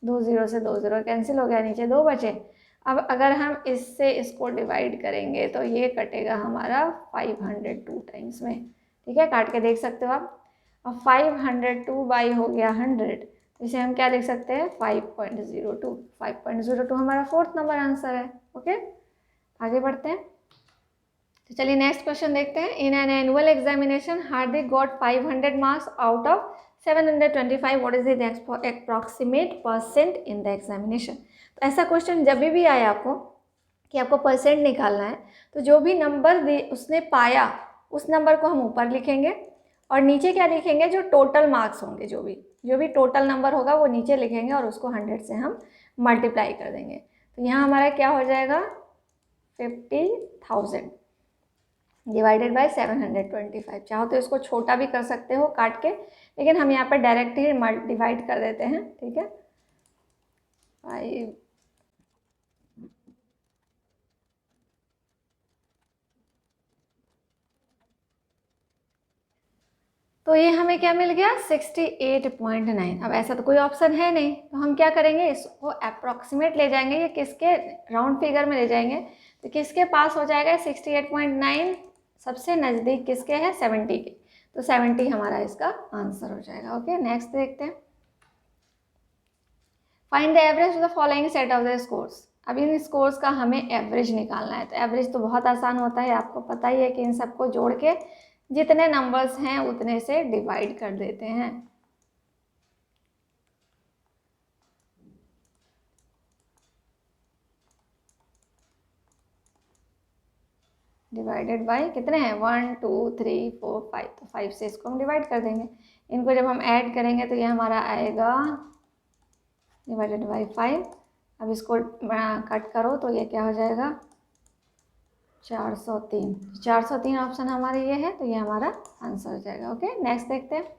2 0 से 2 0 कैंसिल हो गया, नीचे 2 बचे। अब अगर हम इससे इसको डिवाइड करेंगे तो ये कटेगा हमारा 502 टाइम्स में। ठीक है, काट के देख सकते हो आप। अब 502 बाई हो गया 100, इसे हम क्या लिख सकते हैं 5.02। 5.02 हमारा 4th नंबर आंसर है। ओके, आगे बढ़ते हैं। तो चलिए नेक्स्ट क्वेश्चन देखते हैं। In an annual examination Hardik got 500 marks out of 725, what is the approximate percent in the examination. तो ऐसा क्वेश्चन जब भी आए आपको कि आपको परसेंट निकालना है, तो जो भी नंबर उसने पाया उस नंबर को हम ऊपर लिखेंगे, और नीचे क्या लिखेंगे, जो टोटल मार्क्स होंगे, जो भी टोटल नंबर होगा वो नीचे लिखेंगे, और उसको 100 से हम मल्टीप्लाई कर देंगे। तो यहाँ हमारा क्या हो जाएगा 50,000 डिवाइडेड बाय 725। चाहो तो इसको छोटा भी कर सकते हो काट के, लेकिन हम यहाँ पर डायरेक्ट ही डिवाइड कर देते हैं, ठीक है। 5 तो ये हमें क्या मिल गया 68.9। अब ऐसा तो कोई ऑप्शन है नहीं, तो हम क्या करेंगे, इसको अप्रॉक्सीमेट ले जाएंगे, ये किसके राउंड फिगर में ले जाएंगे, तो किसके पास हो जाएगा 68.9, सबसे नज़दीक किसके है 70 के, तो 70 हमारा इसका आंसर हो जाएगा। ओके, नेक्स्ट देखते हैं। Find the average of the following set of the scores. अब इन स्कोर्स का हमें एवरेज निकालना है। तो एवरेज तो बहुत आसान होता है, आपको पता ही है कि इन सबको जोड़ के जितने नंबर्स हैं उतने से डिवाइड कर देते हैं। डिवाइडेड बाय कितने हैं 1 2 3 4 5, तो 5 से इसको हम डिवाइड कर देंगे। इनको जब हम ऐड करेंगे तो ये हमारा आएगा डिवाइडेड बाय 5। अब इसको कट करो तो ये क्या हो जाएगा 403। 403 ऑप्शन हमारे ये है, तो ये हमारा आंसर हो जाएगा। ओके, नेक्स्ट देखते हैं।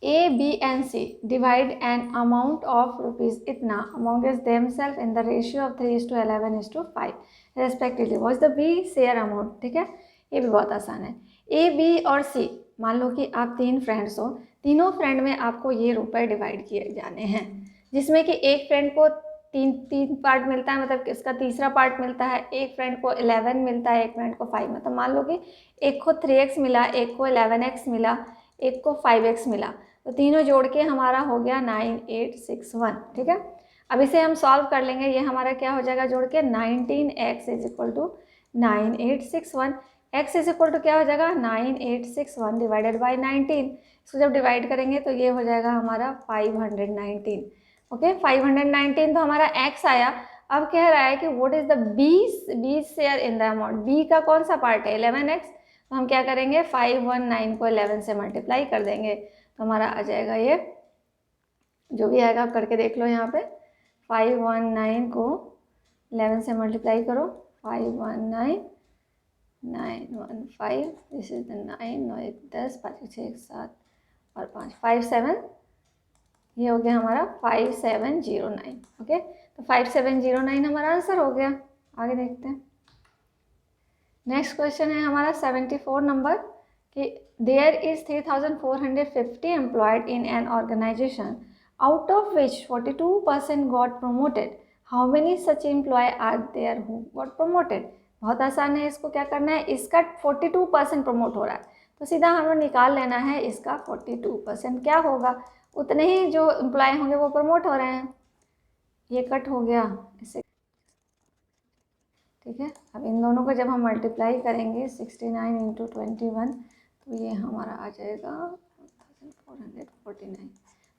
A, B and C divide an amount of rupees इतना amongst themselves in the ratio of 3:11:5 respectively. What is the B share amount? ठीक है, ये भी बहुत आसान है। A, B और C, मान लो कि आप 3 फ्रेंड्स हो, तीनों फ्रेंड में आपको ये रुपए डिवाइड किए जाने हैं, जिसमें कि एक फ्रेंड को तीन पार्ट मिलता है, मतलब इसका तीसरा पार्ट मिलता है, एक फ्रेंड को 11 मिलता है, एक फ्रेंड को 5, मतलब मान लो कि एक को 3x मिला, एक को 11x मिला, एक को 5x मिला, तो तीनों जोड़ के हमारा हो गया 9861। ठीक है, अब इसे हम सॉल्व कर लेंगे। ये हमारा क्या हो जाएगा जोड़ के 19x is equal to 9861। x is equal to क्या हो जाएगा 9861 डिवाइडेड बाई 19। इसको जब डिवाइड करेंगे तो ये हो जाएगा हमारा 519। ओके, 519 तो हमारा x आया। अब कह रहा है कि what is the B share in the amount. b का कौन सा पार्ट है 11x, तो हम क्या करेंगे 519 को 11 से मल्टीप्लाई कर देंगे, तो हमारा आ जाएगा ये जो भी आएगा आप करके देख लो। यहाँ पे 519 को 11 से मल्टीप्लाई करो, 519 915, दिस इज द 9 9 1 10 5 6 1 7 और 5 5 7, ये हो गया हमारा 5709। ओके, तो 5709 हमारा आंसर हो गया। आगे देखते हैं। नेक्स्ट क्वेश्चन है हमारा 74 नंबर कि there is 3450 employed in an organization out of which 42% got promoted, how many such employ are there who got promoted. बहुत आसान है, इसको क्या करना है, इसका 42% प्रमोट हो रहा है, तो सीधा हमें निकाल लेना है इसका 42% क्या होगा, उतने ही जो एम्प्लॉय होंगे वो प्रमोट हो रहे हैं। ये कट हो गया इससे, ठीक है। अब इन दोनों को जब हम मल्टीप्लाई करेंगे 69 इंटू 21, तो ये हमारा आ जाएगा 1449।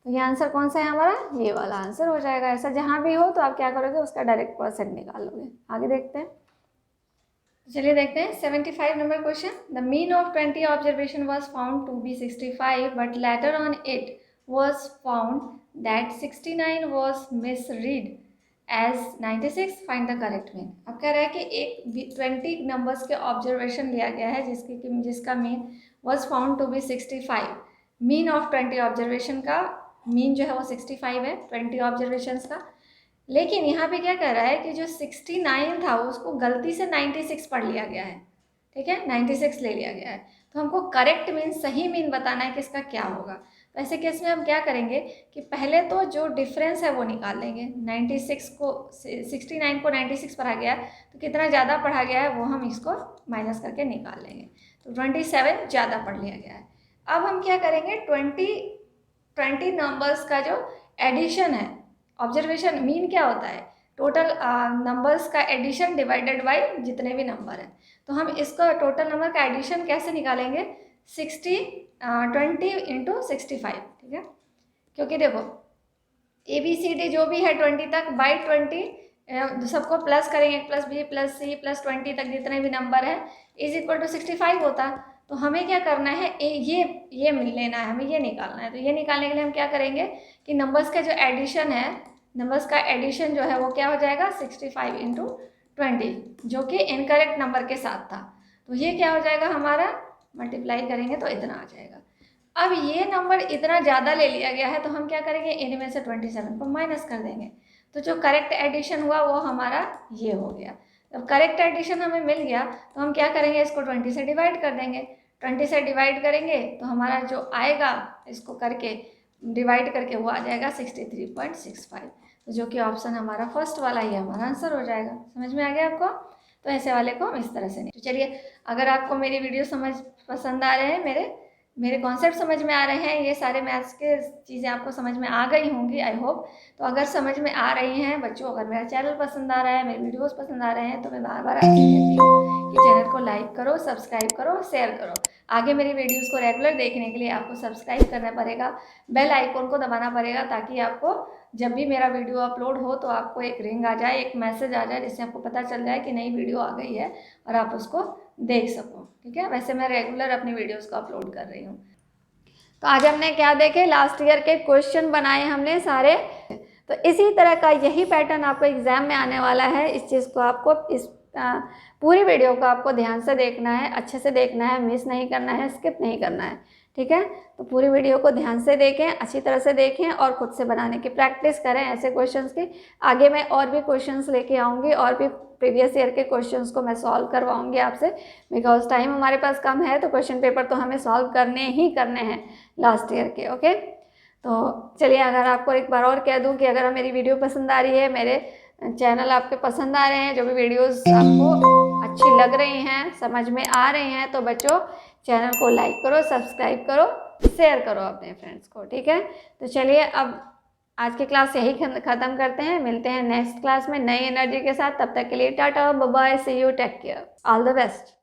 तो ये आंसर कौन सा है हमारा, ये वाला आंसर हो जाएगा। ऐसा जहाँ भी हो तो आप क्या करोगे उसका डायरेक्ट परसेंट निकाल लोगे। आगे देखते हैं, चलिए देखते हैं 75 number question. The mean of 20 observation was found to be 65, but later on it was found that 69 was misread as 96, find the correct mean. अब कह रहा है कि एक 20 नंबर्स के ऑब्जर्वेशन लिया गया है जिसका mean was found to be 65। Mean of 20 observation का मीन जो है वो 65 है 20 ऑब्जर्वेशंस का, लेकिन यहाँ पे क्या कह रहा है कि जो 69 था उसको गलती से 96 पढ़ लिया गया है। ठीक है, 96 ले लिया गया है, तो हमको करेक्ट मीन, सही मीन बताना है कि इसका क्या होगा। तो ऐसे केस में हम क्या करेंगे कि पहले तो जो डिफरेंस है वो निकाल लेंगे। 69 को 96 पढ़ा गया है, तो कितना ज़्यादा पढ़ा गया है वो हम इसको माइनस करके निकाल लेंगे, तो 27 ज़्यादा पढ़ लिया गया है। अब हम क्या करेंगे 20 नंबर्स का जो एडिशन है, ऑब्जर्वेशन मीन क्या होता है टोटल नंबर्स का एडिशन डिवाइडेड बाय जितने भी नंबर हैं, तो हम इसका टोटल नंबर का एडिशन कैसे निकालेंगे 20 इंटू 65। ठीक है, क्योंकि देखो ABCD जो भी है 20 तक बाई 20 सबको प्लस करेंगे, plus B plus C plus 20 तक जितने भी नंबर है इज इक्वल टू 65 होता। तो हमें क्या करना है ये मिल लेना है, हमें ये निकालना है। तो ये निकालने के लिए हम क्या करेंगे कि नंबर्स का जो एडिशन है, नंबर्स का एडिशन जो है वो क्या हो जाएगा 65 इंटू 20, जो कि इनकरेक्ट नंबर के साथ था। तो ये क्या हो जाएगा हमारा मल्टीप्लाई करेंगे तो इतना आ जाएगा। अब ये नंबर इतना ज़्यादा ले लिया गया है तो हम क्या करेंगे, इनमें से 27 को माइनस कर देंगे। तो जो करेक्ट एडिशन हुआ वो हमारा ये हो गया। जब करेक्ट एडिशन हमें मिल गया तो हम क्या करेंगे, इसको 20 से डिवाइड कर देंगे। 20 से डिवाइड करेंगे तो हमारा जो आएगा, इसको करके डिवाइड करके वो आ जाएगा 63.65। तो जो कि ऑप्शन हमारा फर्स्ट वाला ही हमारा आंसर हो जाएगा। समझ में आ गया आपको? तो ऐसे वाले को हम इस तरह से नहीं। तो चलिए, अगर आपको मेरी वीडियो पसंद आ रहे हैं, मेरे कॉन्सेप्ट समझ में आ रहे हैं, ये सारे मैथ्स के चीज़ें आपको समझ में आ गई होंगी आई होप। तो अगर समझ में आ रही हैं बच्चों, अगर मेरा चैनल पसंद आ रहा है, मेरे वीडियोस पसंद आ रहे हैं, तो मैं बार बार आपसे कहती हूँ कि चैनल को लाइक करो, सब्सक्राइब करो, शेयर करो। आगे मेरी वीडियोस को रेगुलर देखने के लिए आपको सब्सक्राइब करना पड़ेगा, बेल आइकॉन को दबाना पड़ेगा, ताकि आपको जब भी मेरा वीडियो अपलोड हो तो आपको एक रिंग आ जाए, एक मैसेज आ जाए, जिससे आपको पता चल जाए कि नई वीडियो आ गई है और आप उसको देख सको। ठीक है, वैसे मैं रेगुलर अपनी वीडियोस को अपलोड कर रही हूँ। तो आज हमने क्या देखे, लास्ट ईयर के क्वेश्चन बनाए हमने सारे। तो इसी तरह का यही पैटर्न आपको एग्जाम में आने वाला है। इस चीज़ को आपको, इस पूरी वीडियो को आपको ध्यान से देखना है, अच्छे से देखना है, मिस नहीं करना है, स्किप नहीं करना है। ठीक है, तो पूरी वीडियो को ध्यान से देखें, अच्छी तरह से देखें और खुद से बनाने की प्रैक्टिस करें ऐसे क्वेश्चंस की। आगे मैं और भी क्वेश्चंस लेके आऊँगी और भी प्रीवियस ईयर के क्वेश्चंस को मैं सॉल्व करवाऊँगी आपसे, बिकॉज टाइम हमारे पास कम है। तो क्वेश्चन पेपर तो हमें सॉल्व करने ही करने हैं लास्ट ईयर के। ओके, तो चलिए, अगर आपको एक बार और कह दूं कि अगर मेरी वीडियो पसंद आ रही है, मेरे चैनल आपके पसंद आ रहे हैं, जो भी वीडियोस आपको अच्छी लग रही हैं, समझ में आ रही हैं, तो बच्चों चैनल को लाइक करो, सब्सक्राइब करो, शेयर करो अपने फ्रेंड्स को। ठीक है, तो चलिए अब आज की क्लास यही ख़त्म करते हैं। मिलते हैं नेक्स्ट क्लास में नई एनर्जी के साथ। तब तक के लिए tata, bye bye, see you, take care, all the best.